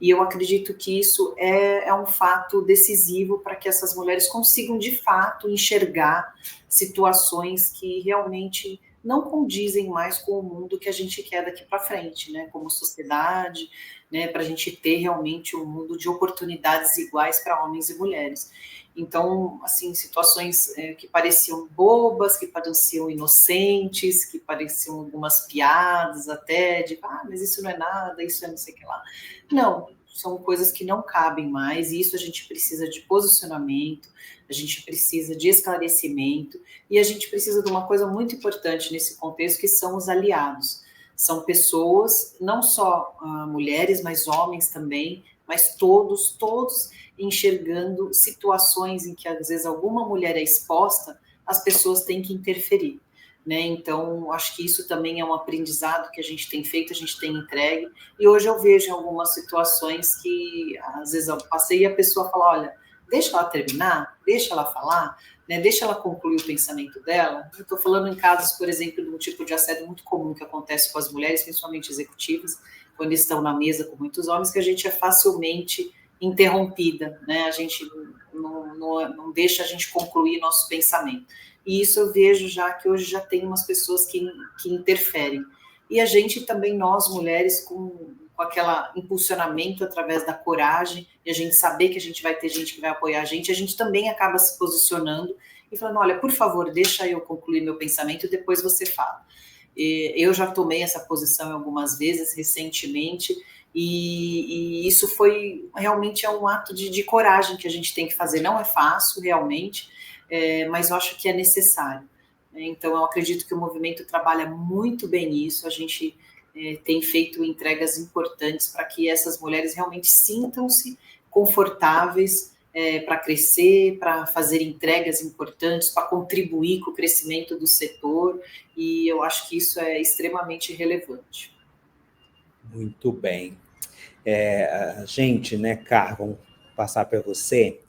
E eu acredito que isso é um fato decisivo para que essas mulheres consigam, de fato, enxergar situações que realmente não condizem mais com o mundo que a gente quer daqui para frente, né, como sociedade, né, para a gente ter realmente um mundo de oportunidades iguais para homens e mulheres. Então, assim, situações que pareciam bobas, que pareciam inocentes, que pareciam algumas piadas até, de, mas isso não é nada, isso é não sei o que lá. Não, são coisas que não cabem mais, e isso a gente precisa de posicionamento, a gente precisa de esclarecimento, e a gente precisa de uma coisa muito importante nesse contexto, que são os aliados. São pessoas, não só mulheres, mas homens também, mas todos enxergando situações em que, às vezes, alguma mulher é exposta, as pessoas têm que interferir, né? Então, acho que isso também é um aprendizado que a gente tem feito, a gente tem entregue, e hoje eu vejo algumas situações que, às vezes, eu passei e a pessoa fala, olha, deixa ela terminar, deixa ela falar, né, deixa ela concluir o pensamento dela. Eu estou falando em casos, por exemplo, de um tipo de assédio muito comum que acontece com as mulheres, principalmente executivas, quando estão na mesa com muitos homens, que a gente é facilmente interrompida, né? A gente não deixa a gente concluir nosso pensamento. E isso eu vejo já que hoje já tem umas pessoas que interferem. E a gente também, nós mulheres, com aquele impulsionamento através da coragem, e a gente saber que a gente vai ter gente que vai apoiar a gente também acaba se posicionando e falando, olha, por favor, deixa eu concluir meu pensamento e depois você fala. Eu já tomei essa posição algumas vezes recentemente, e isso foi realmente um ato de coragem que a gente tem que fazer. Não é fácil, realmente, mas eu acho que é necessário. Então, eu acredito que o movimento trabalha muito bem nisso. A gente tem feito entregas importantes para que essas mulheres realmente sintam-se confortáveis para crescer, para fazer entregas importantes, para contribuir com o crescimento do setor, e eu acho que isso é extremamente relevante. Muito bem. Gente, né, Carla, vamos passar para você.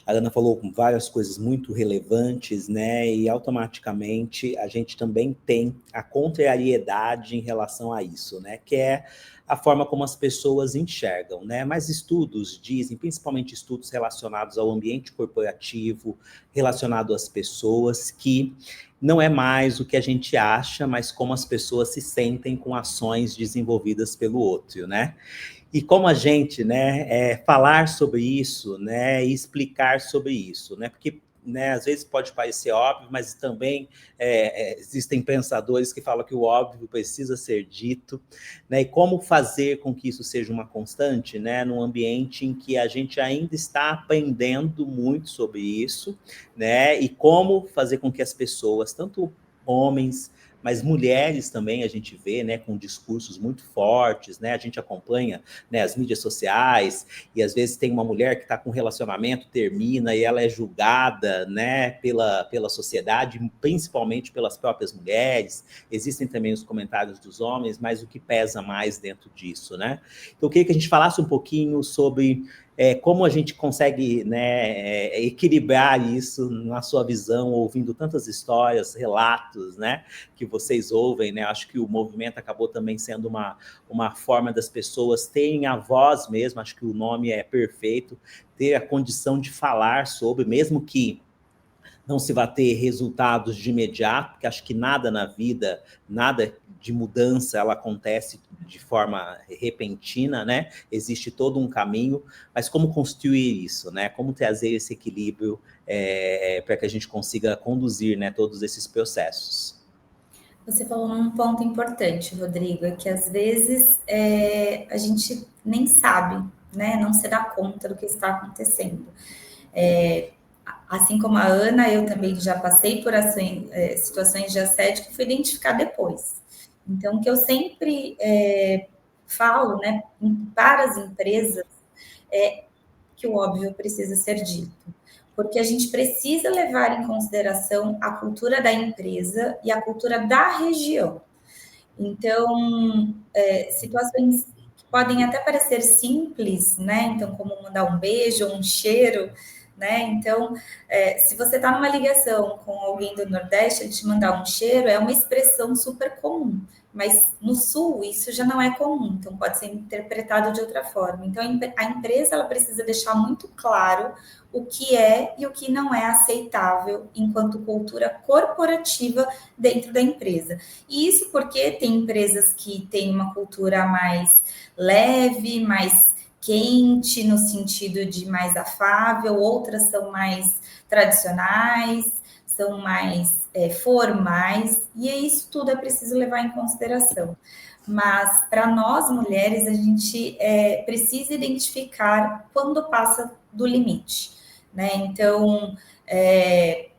A Ana falou com várias coisas muito relevantes, né? E automaticamente a gente também tem a contrariedade em relação a isso, né? Que é a forma como as pessoas enxergam, né? Mas estudos dizem, principalmente estudos relacionados ao ambiente corporativo, relacionado às pessoas, que não é mais o que a gente acha, mas como as pessoas se sentem com ações desenvolvidas pelo outro, né? E como a gente, né, falar sobre isso, né, e explicar sobre isso, né, porque, né, às vezes pode parecer óbvio, mas também existem pensadores que falam que o óbvio precisa ser dito, né, e como fazer com que isso seja uma constante, né, num ambiente em que a gente ainda está aprendendo muito sobre isso, né, e como fazer com que as pessoas, tanto homens, mas mulheres também a gente vê, né, com discursos muito fortes, né, a gente acompanha, né, as mídias sociais, e às vezes tem uma mulher que está com um relacionamento, termina, e ela é julgada, né, pela sociedade, principalmente pelas próprias mulheres, existem também os comentários dos homens, mas o que pesa mais dentro disso, né? Então eu queria que a gente falasse um pouquinho sobre como a gente consegue, né, equilibrar isso na sua visão, ouvindo tantas histórias, relatos, né, que vocês ouvem, né? Acho que o movimento acabou também sendo uma forma das pessoas terem a voz mesmo, acho que o nome é perfeito, ter a condição de falar sobre, mesmo que não se vai ter resultados de imediato, porque acho que nada na vida, nada de mudança, ela acontece de forma repentina, né? Existe todo um caminho, mas como construir isso, né? Como trazer esse equilíbrio para que a gente consiga conduzir, né, todos esses processos. Você falou num ponto importante, Rodrigo, é que às vezes a gente nem sabe, né? Não se dá conta do que está acontecendo. Assim como a Ana, eu também já passei por situações de assédio que fui identificar depois. Então, o que eu sempre falo, né, para as empresas, é que o óbvio precisa ser dito. Porque a gente precisa levar em consideração a cultura da empresa e a cultura da região. Então, situações que podem até parecer simples, né? Então, como mandar um beijo ou um cheiro, né? Então, se você está numa ligação com alguém do Nordeste, ele te mandar um cheiro, é uma expressão super comum. Mas no Sul, isso já não é comum, então pode ser interpretado de outra forma. Então, a empresa ela precisa deixar muito claro o que é e o que não é aceitável enquanto cultura corporativa dentro da empresa. E isso porque tem empresas que têm uma cultura mais leve, mais quente, no sentido de mais afável, outras são mais tradicionais, são mais formais, e isso tudo é preciso levar em consideração. Mas, para nós, mulheres, a gente precisa identificar quando passa do limite, né? Então,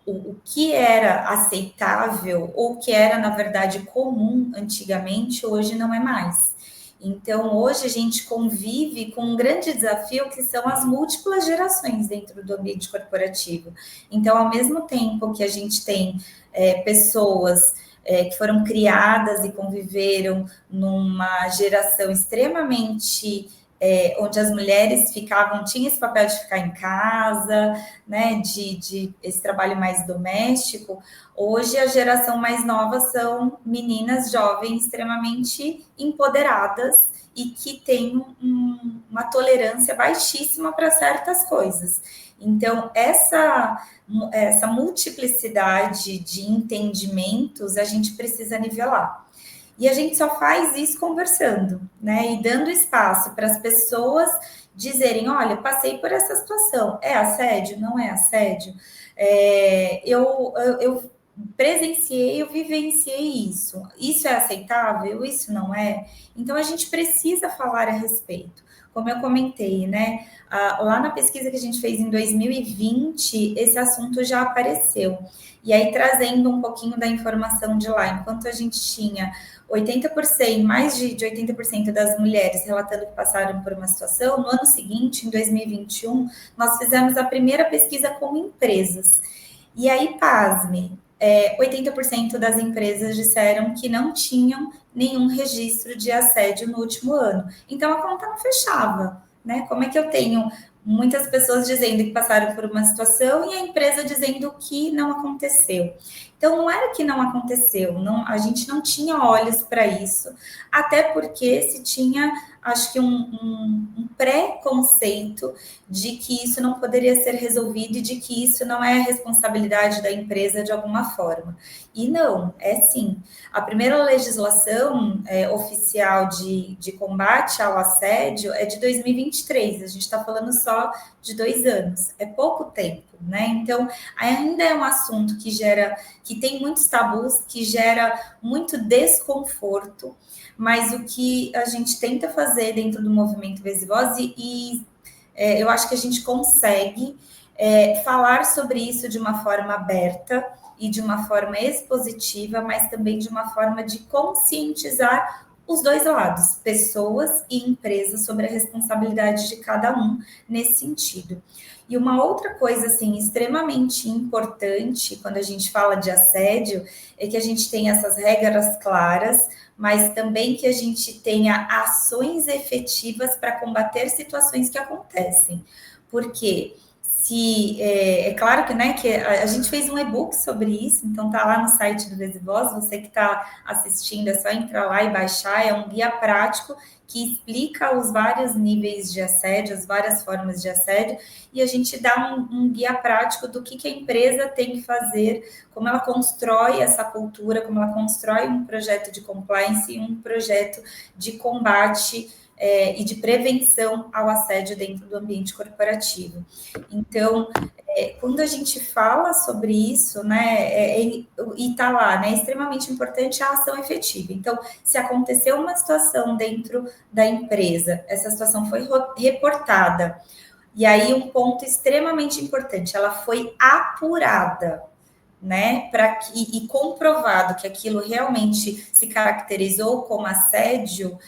o que era aceitável, ou que era, na verdade, comum antigamente, hoje não é mais. Então, hoje a gente convive com um grande desafio que são as múltiplas gerações dentro do ambiente corporativo. Então, ao mesmo tempo que a gente tem pessoas que foram criadas e conviveram numa geração extremamente onde as mulheres tinham esse papel de ficar em casa, né, de esse trabalho mais doméstico. Hoje, a geração mais nova são meninas jovens extremamente empoderadas e que têm uma tolerância baixíssima para certas coisas. Então, essa multiplicidade de entendimentos a gente precisa nivelar. E a gente só faz isso conversando, né? E dando espaço para as pessoas dizerem, olha, passei por essa situação. É assédio? Não é assédio? Eu presenciei, eu vivenciei isso. Isso é aceitável? Isso não é? Então, a gente precisa falar a respeito. Como eu comentei, né? Lá na pesquisa que a gente fez em 2020, esse assunto já apareceu. E aí, trazendo um pouquinho da informação de lá, enquanto a gente tinha 80%, mais de 80% das mulheres relatando que passaram por uma situação, no ano seguinte, em 2021, nós fizemos a primeira pesquisa com empresas. E aí, pasme, 80% das empresas disseram que não tinham nenhum registro de assédio no último ano. Então, a conta não fechava, né? Como é que eu tenho muitas pessoas dizendo que passaram por uma situação e a empresa dizendo que não aconteceu? Então, não era que não aconteceu, a gente não tinha olhos para isso, até porque se tinha, acho que um preconceito de que isso não poderia ser resolvido e de que isso não é responsabilidade da empresa de alguma forma. E não, é sim. A primeira legislação oficial de combate ao assédio é de 2023, a gente está falando só de 2 anos, é pouco tempo, né? Então, ainda é um assunto que tem muitos tabus, que gera muito desconforto, mas o que a gente tenta fazer dentro do movimento Vez e Voz, eu acho que a gente consegue falar sobre isso de uma forma aberta e de uma forma expositiva, mas também de uma forma de conscientizar os dois lados, pessoas e empresas, sobre a responsabilidade de cada um nesse sentido. E uma outra coisa, assim, extremamente importante quando a gente fala de assédio é que a gente tem essas regras claras, mas também que a gente tenha ações efetivas para combater situações que acontecem. Porque é claro que, né, que a gente fez um e-book sobre isso, então tá lá no site do Vez e Voz, você que está assistindo é só entrar lá e baixar, é um guia prático que explica os vários níveis de assédio, as várias formas de assédio, e a gente dá um guia prático do que a empresa tem que fazer, como ela constrói essa cultura, como ela constrói um projeto de compliance e um projeto de combate e de prevenção ao assédio dentro do ambiente corporativo. Então, quando a gente fala sobre isso, né, e está lá, né, é extremamente importante a ação efetiva. Então, se aconteceu uma situação dentro da empresa, essa situação foi reportada, e aí um ponto extremamente importante, ela foi apurada, né, e comprovado que aquilo realmente se caracterizou como assédio,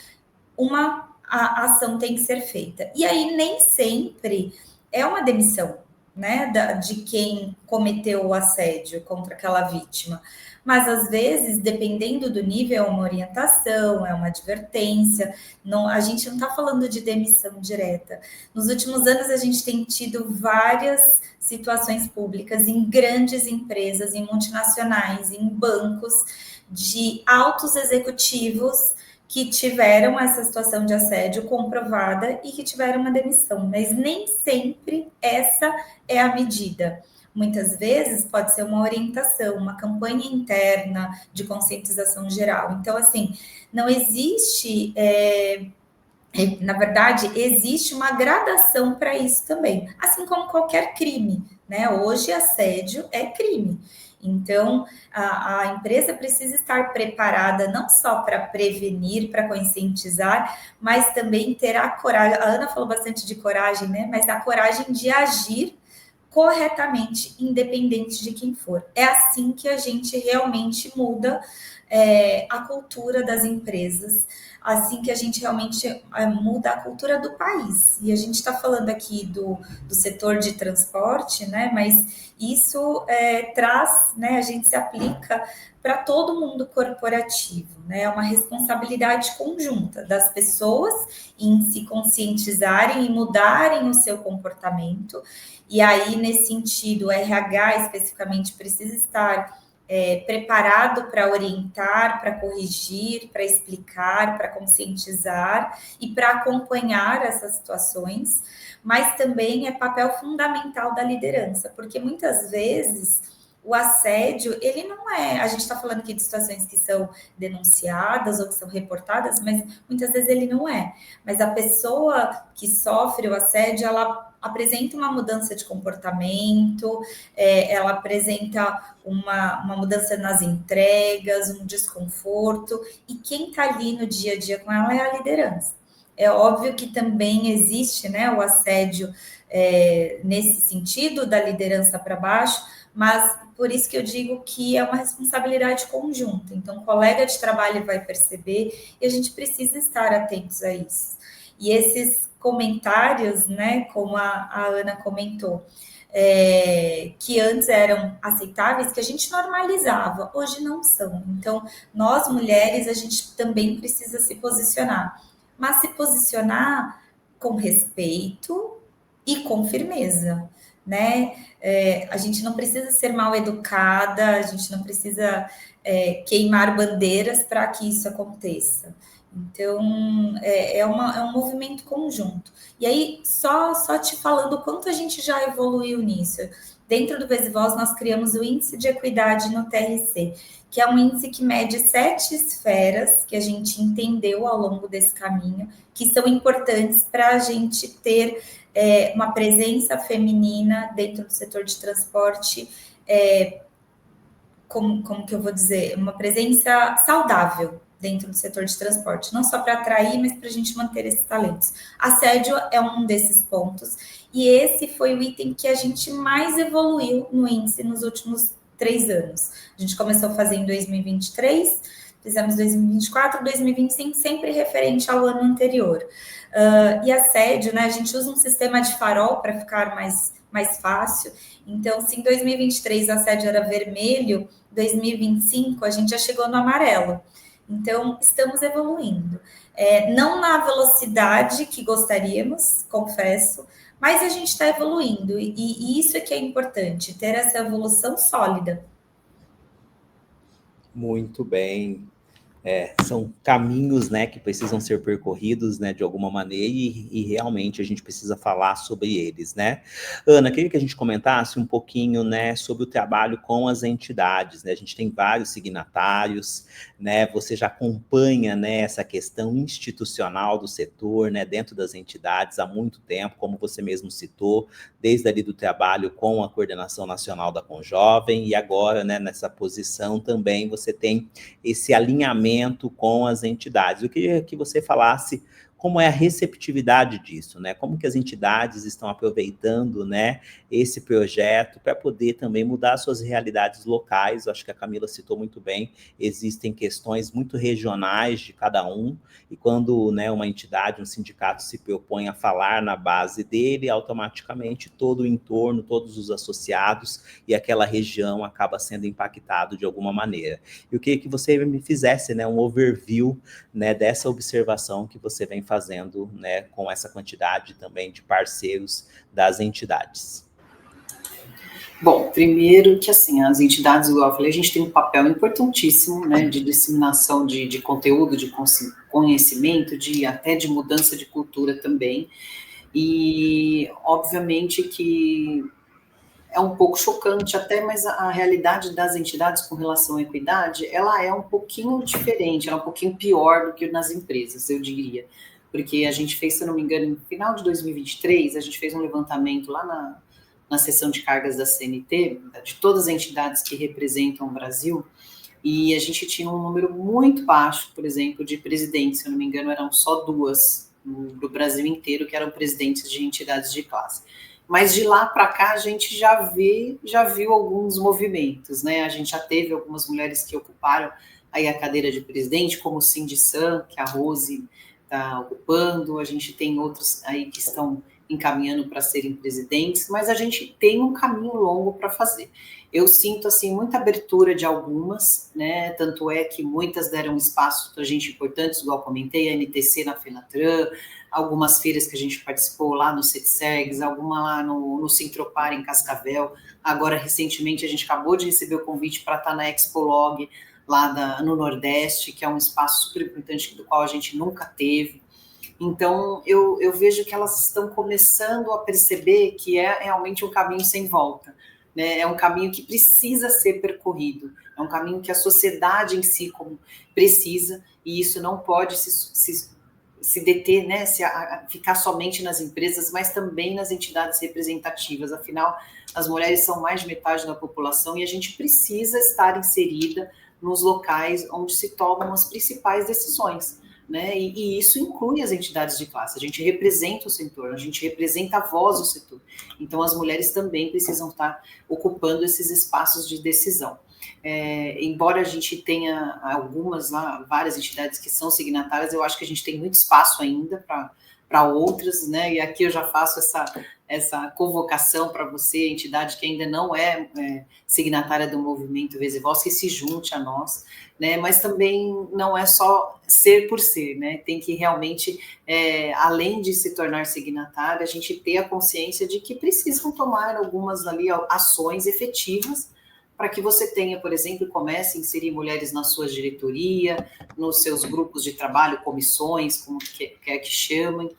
a ação tem que ser feita. E aí nem sempre é uma demissão, né, de quem cometeu o assédio contra aquela vítima. Mas, às vezes, dependendo do nível, é uma orientação, é uma advertência. A gente não está falando de demissão direta. Nos últimos anos, a gente tem tido várias situações públicas em grandes empresas, em multinacionais, em bancos, de altos executivos que tiveram essa situação de assédio comprovada e que tiveram uma demissão, mas nem sempre essa é a medida. Muitas vezes pode ser uma orientação, uma campanha interna de conscientização geral. Então, assim, não existe, na verdade, existe uma gradação para isso também, assim como qualquer crime, né? Hoje, assédio é crime. Então, a empresa precisa estar preparada não só para prevenir, para conscientizar, mas também ter a coragem. A Ana falou bastante de coragem, né? Mas a coragem de agir corretamente, independente de quem for. É assim que a gente realmente muda a cultura das empresas, assim que a gente realmente muda a cultura do país. E a gente está falando aqui do setor de transporte, né? Mas isso traz, né? A gente se aplica para todo mundo corporativo, né? É uma responsabilidade conjunta das pessoas em se conscientizarem e mudarem o seu comportamento. E aí, nesse sentido, o RH especificamente precisa estar preparado para orientar, para corrigir, para explicar, para conscientizar e para acompanhar essas situações, mas também é papel fundamental da liderança, porque muitas vezes o assédio, ele não é... A gente está falando aqui de situações que são denunciadas ou que são reportadas, mas muitas vezes ele não é. Mas a pessoa que sofre o assédio, ela apresenta uma mudança de comportamento, ela apresenta uma mudança nas entregas, um desconforto, e quem está ali no dia a dia com ela é a liderança. É óbvio que também existe, né, o assédio nesse sentido, da liderança para baixo, mas por isso que eu digo que é uma responsabilidade conjunta. Então, o colega de trabalho vai perceber e a gente precisa estar atentos a isso. E esses comentários, né, como a Ana comentou, que antes eram aceitáveis, que a gente normalizava, hoje não são. Então, nós mulheres, a gente também precisa se posicionar, mas se posicionar com respeito e com firmeza, né? A gente não precisa ser mal educada, a gente não precisa queimar bandeiras para que isso aconteça. Então, é um movimento conjunto. E aí, só te falando o quanto a gente já evoluiu nisso. Dentro do Vez e Voz, nós criamos o Índice de Equidade no TRC, que é um índice que mede 7 esferas que a gente entendeu ao longo desse caminho, que são importantes para a gente ter uma presença feminina dentro do setor de transporte, como que eu vou dizer? Uma presença saudável dentro do setor de transporte, não só para atrair, mas para a gente manter esses talentos. Assédio é um desses pontos, e esse foi o item que a gente mais evoluiu no índice nos últimos 3 anos. A gente começou a fazer em 2023, fizemos 2024, 2025, sempre referente ao ano anterior. E assédio, né, a gente usa um sistema de farol para ficar mais fácil. Então, se em 2023 assédio era vermelho, 2025 a gente já chegou no amarelo. Então, estamos evoluindo. Não na velocidade que gostaríamos, confesso, mas a gente está evoluindo. E isso é que é importante, ter essa evolução sólida. Muito bem. São caminhos, né, que precisam ser percorridos, né, de alguma maneira, e realmente a gente precisa falar sobre eles, né? Ana, queria que a gente comentasse um pouquinho, né, sobre o trabalho com as entidades, né? A gente tem vários signatários, né? Você já acompanha, né, essa questão institucional do setor, né, dentro das entidades há muito tempo, como você mesmo citou, desde ali do trabalho com a Coordenação Nacional da Conjovem, e agora, né, nessa posição também você tem esse alinhamento com as entidades. Eu queria que você falasse como é a receptividade disso, né? Como que as entidades estão aproveitando, né, esse projeto para poder também mudar suas realidades locais. Eu acho que a Camila citou muito bem, existem questões muito regionais de cada um, e quando, né, uma entidade, um sindicato se propõe a falar na base dele, automaticamente todo o entorno, todos os associados e aquela região acaba sendo impactado de alguma maneira. Eu queria que você me fizesse, né, um overview, né, dessa observação que você vem fazendo, né, com essa quantidade também de parceiros das entidades. Bom, primeiro que assim, as entidades, igual eu falei, a gente tem um papel importantíssimo, né, de disseminação de conteúdo, de conhecimento, até de mudança de cultura também, e obviamente que é um pouco chocante até, mas a realidade das entidades com relação à equidade, ela é um pouquinho diferente, ela é um pouquinho pior do que nas empresas, eu diria. Porque a gente fez, se eu não me engano, no final de 2023, a gente fez um levantamento lá na seção de cargas da CNT, de todas as entidades que representam o Brasil, e a gente tinha um número muito baixo, por exemplo, de presidentes, se eu não me engano, eram só 2 do Brasil inteiro que eram presidentes de entidades de classe. Mas de lá para cá a gente já viu alguns movimentos, né? A gente já teve algumas mulheres que ocuparam aí a cadeira de presidente, como o Cindy Sam, que a Rose está ocupando, a gente tem outros aí que estão encaminhando para serem presidentes, mas a gente tem um caminho longo para fazer. Eu sinto, assim, muita abertura de algumas, né, tanto é que muitas deram espaço para gente importantes, igual comentei, a NTC na Fenatran, algumas feiras que a gente participou lá no CETSEGS, alguma lá no Sintropar, em Cascavel, agora, recentemente, a gente acabou de receber o convite para estar na Expolog, lá no Nordeste, que é um espaço super importante do qual a gente nunca teve. Então, eu vejo que elas estão começando a perceber que é realmente um caminho sem volta, né? É um caminho que precisa ser percorrido, é um caminho que a sociedade em si precisa, e isso não pode se se deter, né, ficar somente nas empresas, mas também nas entidades representativas. Afinal, as mulheres são mais de metade da população e a gente precisa estar inserida nos locais onde se tomam as principais decisões, né? E isso inclui as entidades de classe. A gente representa o setor, a gente representa a voz do setor. Então, as mulheres também precisam estar ocupando esses espaços de decisão. Embora a gente tenha algumas lá, várias entidades que são signatárias, eu acho que a gente tem muito espaço ainda para outras, né? E aqui eu já faço essa convocação para você, entidade que ainda não é signatária do movimento Vez e Voz, que se junte a nós, né? Mas também não é só ser por ser, né? Tem que realmente, além de se tornar signatária, a gente ter a consciência de que precisam tomar algumas ali ações efetivas para que você tenha, por exemplo, comece a inserir mulheres na sua diretoria, nos seus grupos de trabalho, comissões, como quer que chamem,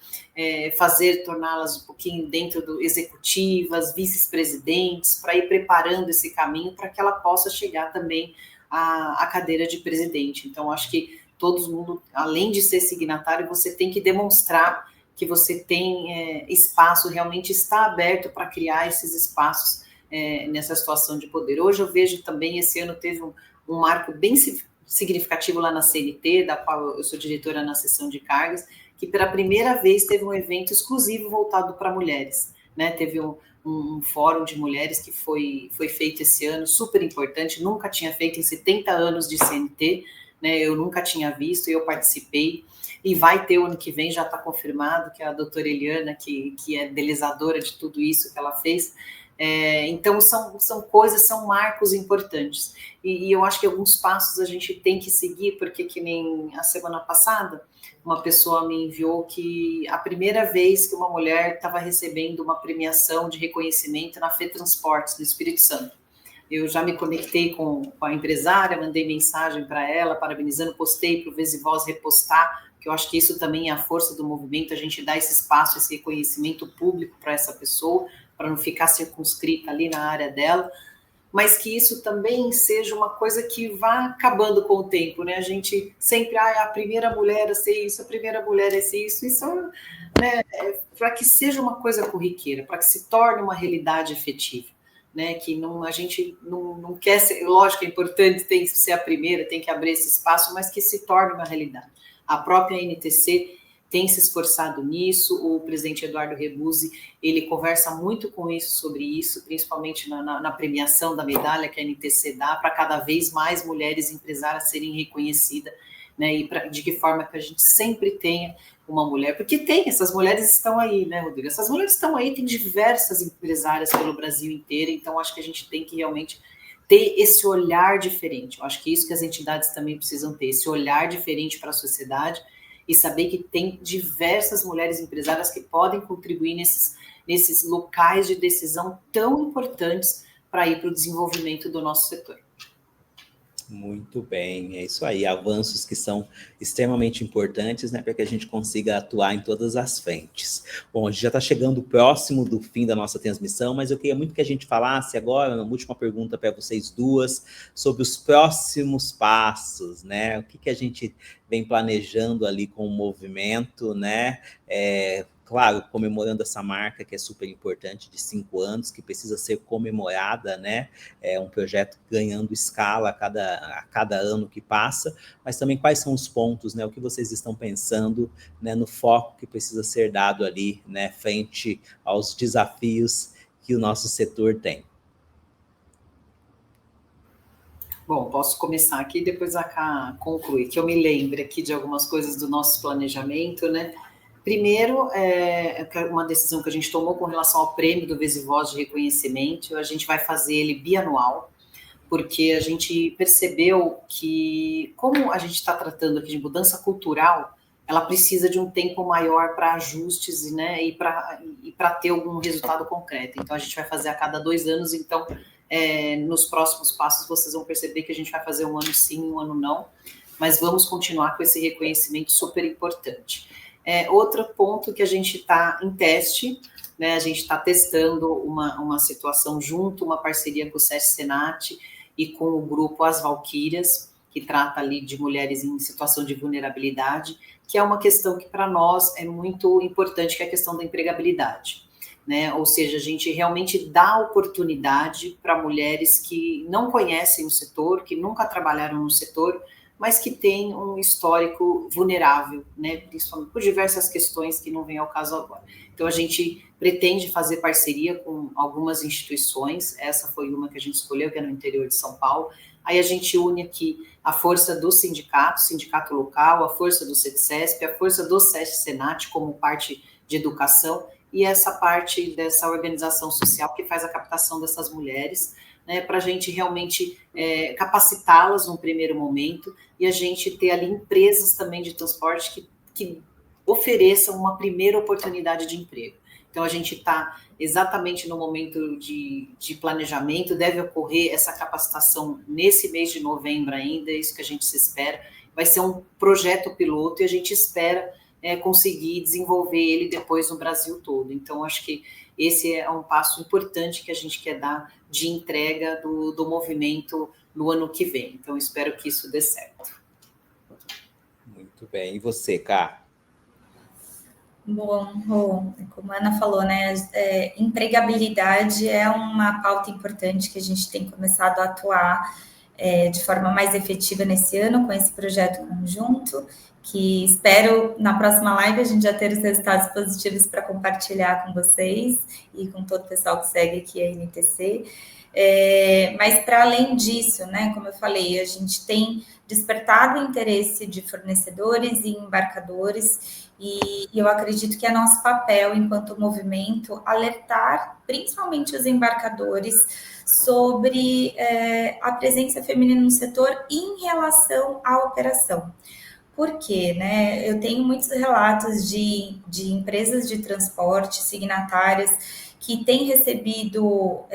torná-las um pouquinho dentro do executivas, vice-presidentes, para ir preparando esse caminho para que ela possa chegar também à cadeira de presidente. Então, acho que todo mundo, além de ser signatário, você tem que demonstrar que você tem espaço, realmente está aberto para criar esses espaços nessa situação de poder. Hoje eu vejo também, esse ano teve um marco bem significativo lá na CNT, da qual eu sou diretora na seção de cargas, que pela primeira vez teve um evento exclusivo voltado para mulheres, né? Teve um fórum de mulheres que foi feito esse ano, super importante, nunca tinha feito em 70 anos de CNT, né? Eu nunca tinha visto, eu participei, e vai ter o ano que vem, já está confirmado, que é a doutora Eliana, que é idealizadora de tudo isso que ela fez. Então, são coisas, são marcos importantes. E eu acho que alguns passos a gente tem que seguir, porque que nem a semana passada, uma pessoa me enviou que a primeira vez que uma mulher estava recebendo uma premiação de reconhecimento na FETransportes, do Espírito Santo. Eu já me conectei com a empresária, mandei mensagem para ela, parabenizando, postei para o Vez e Voz repostar, porque eu acho que isso também é a força do movimento, a gente dá esse espaço, esse reconhecimento público para essa pessoa, para não ficar circunscrita ali na área dela, mas que isso também seja uma coisa que vá acabando com o tempo, né? A gente sempre, a primeira mulher a ser isso, a primeira mulher a ser isso, né, para que seja uma coisa corriqueira, para que se torne uma realidade efetiva, né? Que a gente não quer ser, lógico, é importante, tem que ser a primeira, tem que abrir esse espaço, mas que se torne uma realidade. A própria NTC tem se esforçado nisso, o presidente Eduardo Rebuzzi, ele conversa muito com isso, sobre isso, principalmente na premiação da medalha que a NTC dá, para cada vez mais mulheres empresárias serem reconhecidas, né, e de que forma que a gente sempre tenha uma mulher, porque essas mulheres estão aí, né, Rodrigo? Essas mulheres estão aí, tem diversas empresárias pelo Brasil inteiro, então acho que a gente tem que realmente ter esse olhar diferente. Eu acho que isso que as entidades também precisam ter, esse olhar diferente para a sociedade, e saber que tem diversas mulheres empresárias que podem contribuir nesses locais de decisão tão importantes para ir para o desenvolvimento do nosso setor. Muito bem, é isso aí, avanços que são extremamente importantes, né, para que a gente consiga atuar em todas as frentes. Bom, a gente já está chegando próximo do fim da nossa transmissão, mas eu queria muito que a gente falasse agora, uma última pergunta para vocês duas, sobre os próximos passos, né, o que a gente vem planejando ali com o movimento, né, claro, comemorando essa marca que é super importante, de 5 anos, que precisa ser comemorada, né? É um projeto ganhando escala a cada ano que passa, mas também quais são os pontos, né? O que vocês estão pensando, né, no foco que precisa ser dado ali, né, frente aos desafios que o nosso setor tem. Bom, posso começar aqui e depois a Cá concluir, que eu me lembre aqui de algumas coisas do nosso planejamento, né? Primeiro, uma decisão que a gente tomou com relação ao prêmio do Vez e Voz de reconhecimento, a gente vai fazer ele bianual, porque a gente percebeu que, como a gente está tratando aqui de mudança cultural, ela precisa de um tempo maior para ajustes, né, e para ter algum resultado concreto. Então, a gente vai fazer a cada 2 anos, então, nos próximos passos, vocês vão perceber que a gente vai fazer um ano sim, um ano não, mas vamos continuar com esse reconhecimento super importante. Outro ponto que a gente está em teste, né, a gente está testando uma situação junto, uma parceria com o SESC Senat e com o grupo As Valquírias, que que trata ali de mulheres em situação de vulnerabilidade, que é uma questão que para nós é muito importante, que é a questão da empregabilidade, né? Ou seja, a gente realmente dá oportunidade para mulheres que não conhecem o setor, que nunca trabalharam no setor, mas que têm um histórico vulnerável, né? Principalmente por diversas questões que não vem ao caso agora. Então, a gente pretende fazer parceria com algumas instituições, essa foi uma que a gente escolheu, que é no interior de São Paulo. Aí a gente une aqui a força do sindicato local, a força do CETCESP, a força do SESC-Senat como parte de educação, e essa parte dessa organização social que faz a captação dessas mulheres, né, para a gente realmente capacitá-las num primeiro momento, e a gente ter ali empresas também de transporte que ofereçam uma primeira oportunidade de emprego. Então, a gente está exatamente no momento de planejamento, deve ocorrer essa capacitação nesse mês de novembro ainda, é isso que a gente se espera. Vai ser um projeto piloto e a gente espera conseguir desenvolver ele depois no Brasil todo. Então, acho que esse é um passo importante que a gente quer dar de entrega do movimento no ano que vem. Então, espero que isso dê certo. Muito bem. E você, Ká? Bom, como a Ana falou, né, empregabilidade é uma pauta importante que a gente tem começado a atuar de forma mais efetiva nesse ano com esse projeto conjunto, que espero na próxima live a gente já ter os resultados positivos para compartilhar com vocês e com todo o pessoal que segue aqui a NTC. Mas para além disso, né, como eu falei, a gente tem despertado o interesse de fornecedores e embarcadores, e eu acredito que é nosso papel, enquanto movimento, alertar principalmente os embarcadores sobre a presença feminina no setor em relação à operação. Por quê? Né? Eu tenho muitos relatos de empresas de transporte signatárias que têm recebido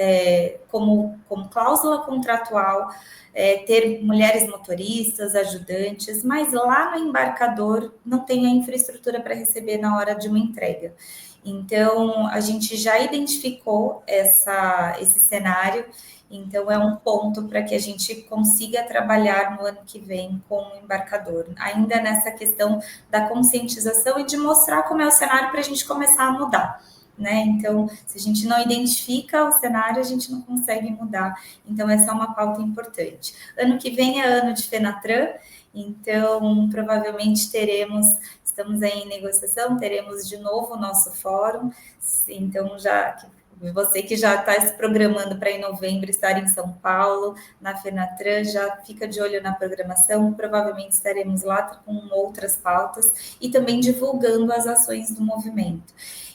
como cláusula contratual ter mulheres motoristas, ajudantes, mas lá no embarcador não tem a infraestrutura para receber na hora de uma entrega. Então, a gente já identificou esse cenário, então é um ponto para que a gente consiga trabalhar no ano que vem com o embarcador, ainda nessa questão da conscientização e de mostrar como é o cenário para a gente começar a mudar. Né? Então, se a gente não identifica o cenário, a gente não consegue mudar. Então, essa é uma pauta importante. Ano que vem é ano de FENATRAN, então, provavelmente estamos aí em negociação, teremos de novo o nosso fórum. Então, você que já está se programando para em novembro estar em São Paulo, na FENATRAN, já fica de olho na programação, provavelmente estaremos lá com outras pautas e também divulgando as ações do movimento.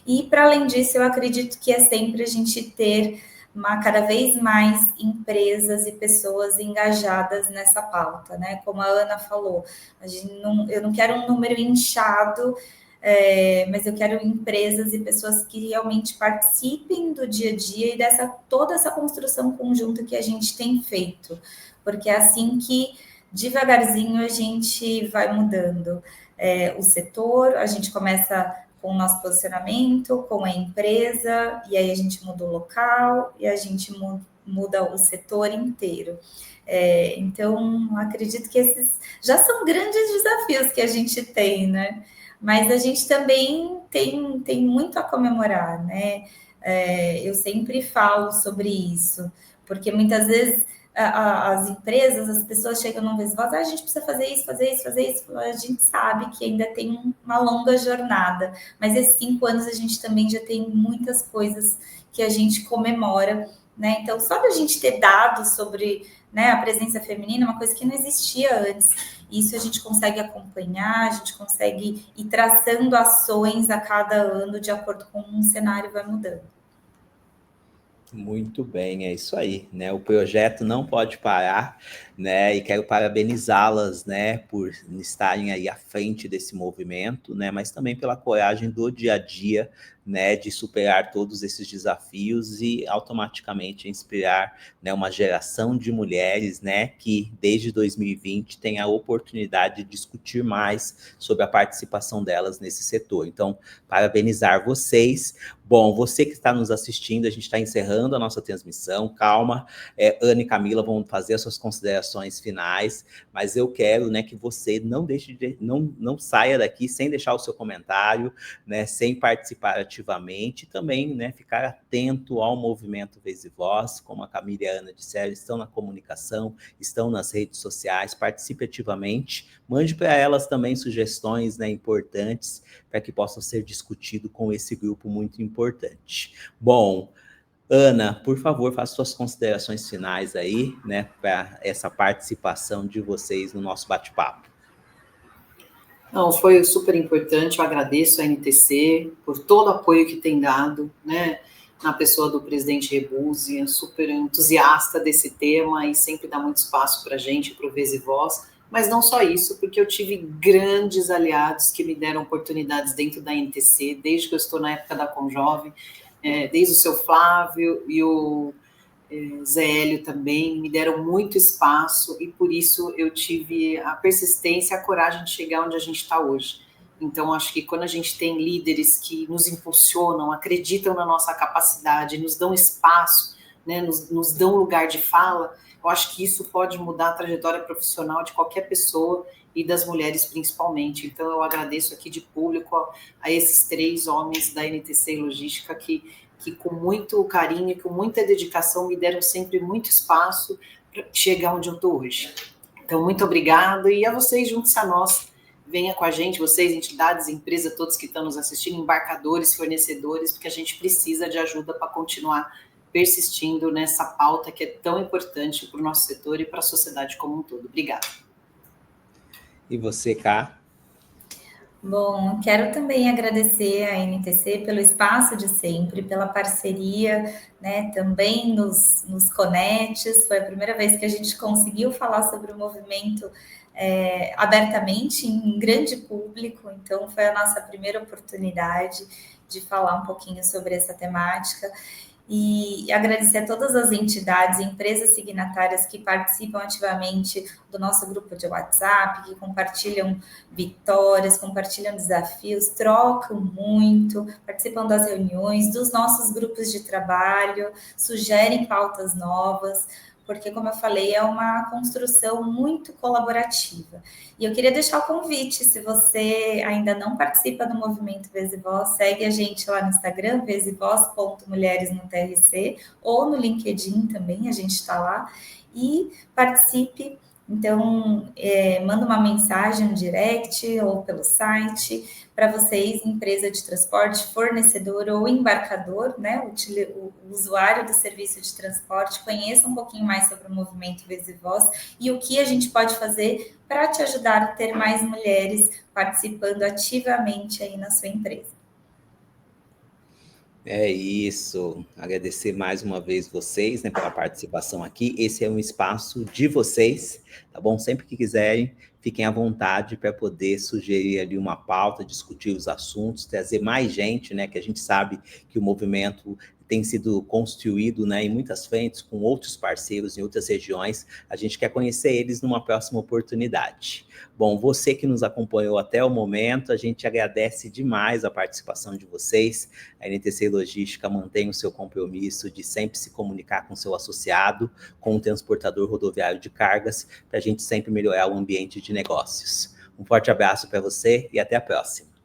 E, para além disso, eu acredito que é sempre a gente ter cada vez mais empresas e pessoas engajadas nessa pauta, né? Como a Ana falou, eu não quero um número inchado, mas eu quero empresas e pessoas que realmente participem do dia a dia e toda essa construção conjunta que a gente tem feito, porque é assim que, devagarzinho, a gente vai mudando o setor, a gente começa com o nosso posicionamento, com a empresa, e aí a gente muda o local, e a gente muda o setor inteiro. Então, acredito que esses já são grandes desafios que a gente tem, né? Mas a gente também tem muito a comemorar, né? Eu sempre falo sobre isso, porque muitas vezes as empresas, as pessoas chegam num vez e falam, a gente precisa fazer isso. A gente sabe que ainda tem uma longa jornada, mas esses 5 anos a gente também já tem muitas coisas que a gente comemora, né? Então, só da gente ter dados sobre, né, a presença feminina, uma coisa que não existia antes. Isso a gente consegue acompanhar, a gente consegue ir traçando ações a cada ano de acordo com um cenário vai mudando. Muito bem, é isso aí, né? O projeto não pode parar, né? E quero parabenizá-las, né, por estarem aí à frente desse movimento, né? Mas também pela coragem do dia a dia, né, de superar todos esses desafios e automaticamente inspirar, né, uma geração de mulheres, né, que desde 2020 tem a oportunidade de discutir mais sobre a participação delas nesse setor. Então, parabenizar vocês. Bom, você que está nos assistindo, a gente está encerrando a nossa transmissão, calma, Ana e Camila vão fazer as suas considerações finais, mas eu quero, né, que você não deixe não saia daqui sem deixar o seu comentário, né, sem participar ativamente, e também, né, ficar atento ao movimento Vez e Voz, como a Camila e a Ana disseram, estão na comunicação, estão nas redes sociais, participe ativamente, mande para elas também sugestões, né, importantes, para que possam ser discutidos com esse grupo muito importante. Bom, Ana, por favor, faça suas considerações finais aí, né, para essa participação de vocês no nosso bate-papo. Não, foi super importante, eu agradeço a NTC por todo o apoio que tem dado, né, na pessoa do presidente Rebouzi, super entusiasta desse tema e sempre dá muito espaço para a gente, para o Vez e Voz, mas não só isso, porque eu tive grandes aliados que me deram oportunidades dentro da NTC, desde que eu estou na época da Conjovem, desde o seu Flávio e o Zé Hélio também, me deram muito espaço e por isso eu tive a persistência e a coragem de chegar onde a gente está hoje. Então, acho que quando a gente tem líderes que nos impulsionam, acreditam na nossa capacidade, nos dão espaço, né, nos dão lugar de fala, eu acho que isso pode mudar a trajetória profissional de qualquer pessoa e das mulheres principalmente. Então, eu agradeço aqui de público a esses 3 homens da NTC Logística que com muito carinho, com muita dedicação, me deram sempre muito espaço para chegar onde eu estou hoje. Então, muito obrigada e a vocês, junte-se a nós, venha com a gente, vocês, entidades, empresas, todos que estão nos assistindo, embarcadores, fornecedores, porque a gente precisa de ajuda para continuar persistindo nessa pauta que é tão importante para o nosso setor e para a sociedade como um todo. Obrigada. E você, Ká? Bom, quero também agradecer à NTC pelo espaço de sempre, pela parceria, né, também nos Conetes. Foi a primeira vez que a gente conseguiu falar sobre o movimento abertamente, em grande público, então foi a nossa primeira oportunidade de falar um pouquinho sobre essa temática. E agradecer a todas as entidades e empresas signatárias que participam ativamente do nosso grupo de WhatsApp, que compartilham vitórias, compartilham desafios, trocam muito, participam das reuniões, dos nossos grupos de trabalho, sugerem pautas novas, porque, como eu falei, é uma construção muito colaborativa. E eu queria deixar o convite, se você ainda não participa do movimento Vez e Voz, segue a gente lá no Instagram, vezevoz.mulheres no TRC, ou no LinkedIn também, a gente está lá, e participe. Então, manda uma mensagem, um direct, ou pelo site, para vocês, empresa de transporte, fornecedor ou embarcador, né, o usuário do serviço de transporte, conheça um pouquinho mais sobre o movimento Vez e Voz e o que a gente pode fazer para te ajudar a ter mais mulheres participando ativamente aí na sua empresa. É isso, agradecer mais uma vez vocês, né, pela participação aqui. Esse é um espaço de vocês, tá bom? Sempre que quiserem, fiquem à vontade para poder sugerir ali uma pauta, discutir os assuntos, trazer mais gente, né, que a gente sabe que o movimento tem sido construído, né, em muitas frentes, com outros parceiros em outras regiões. A gente quer conhecer eles numa próxima oportunidade. Bom, você que nos acompanhou até o momento, a gente agradece demais a participação de vocês. A NTC Logística mantém o seu compromisso de sempre se comunicar com o seu associado, com o transportador rodoviário de cargas, para a gente sempre melhorar o ambiente de negócios. Um forte abraço para você e até a próxima.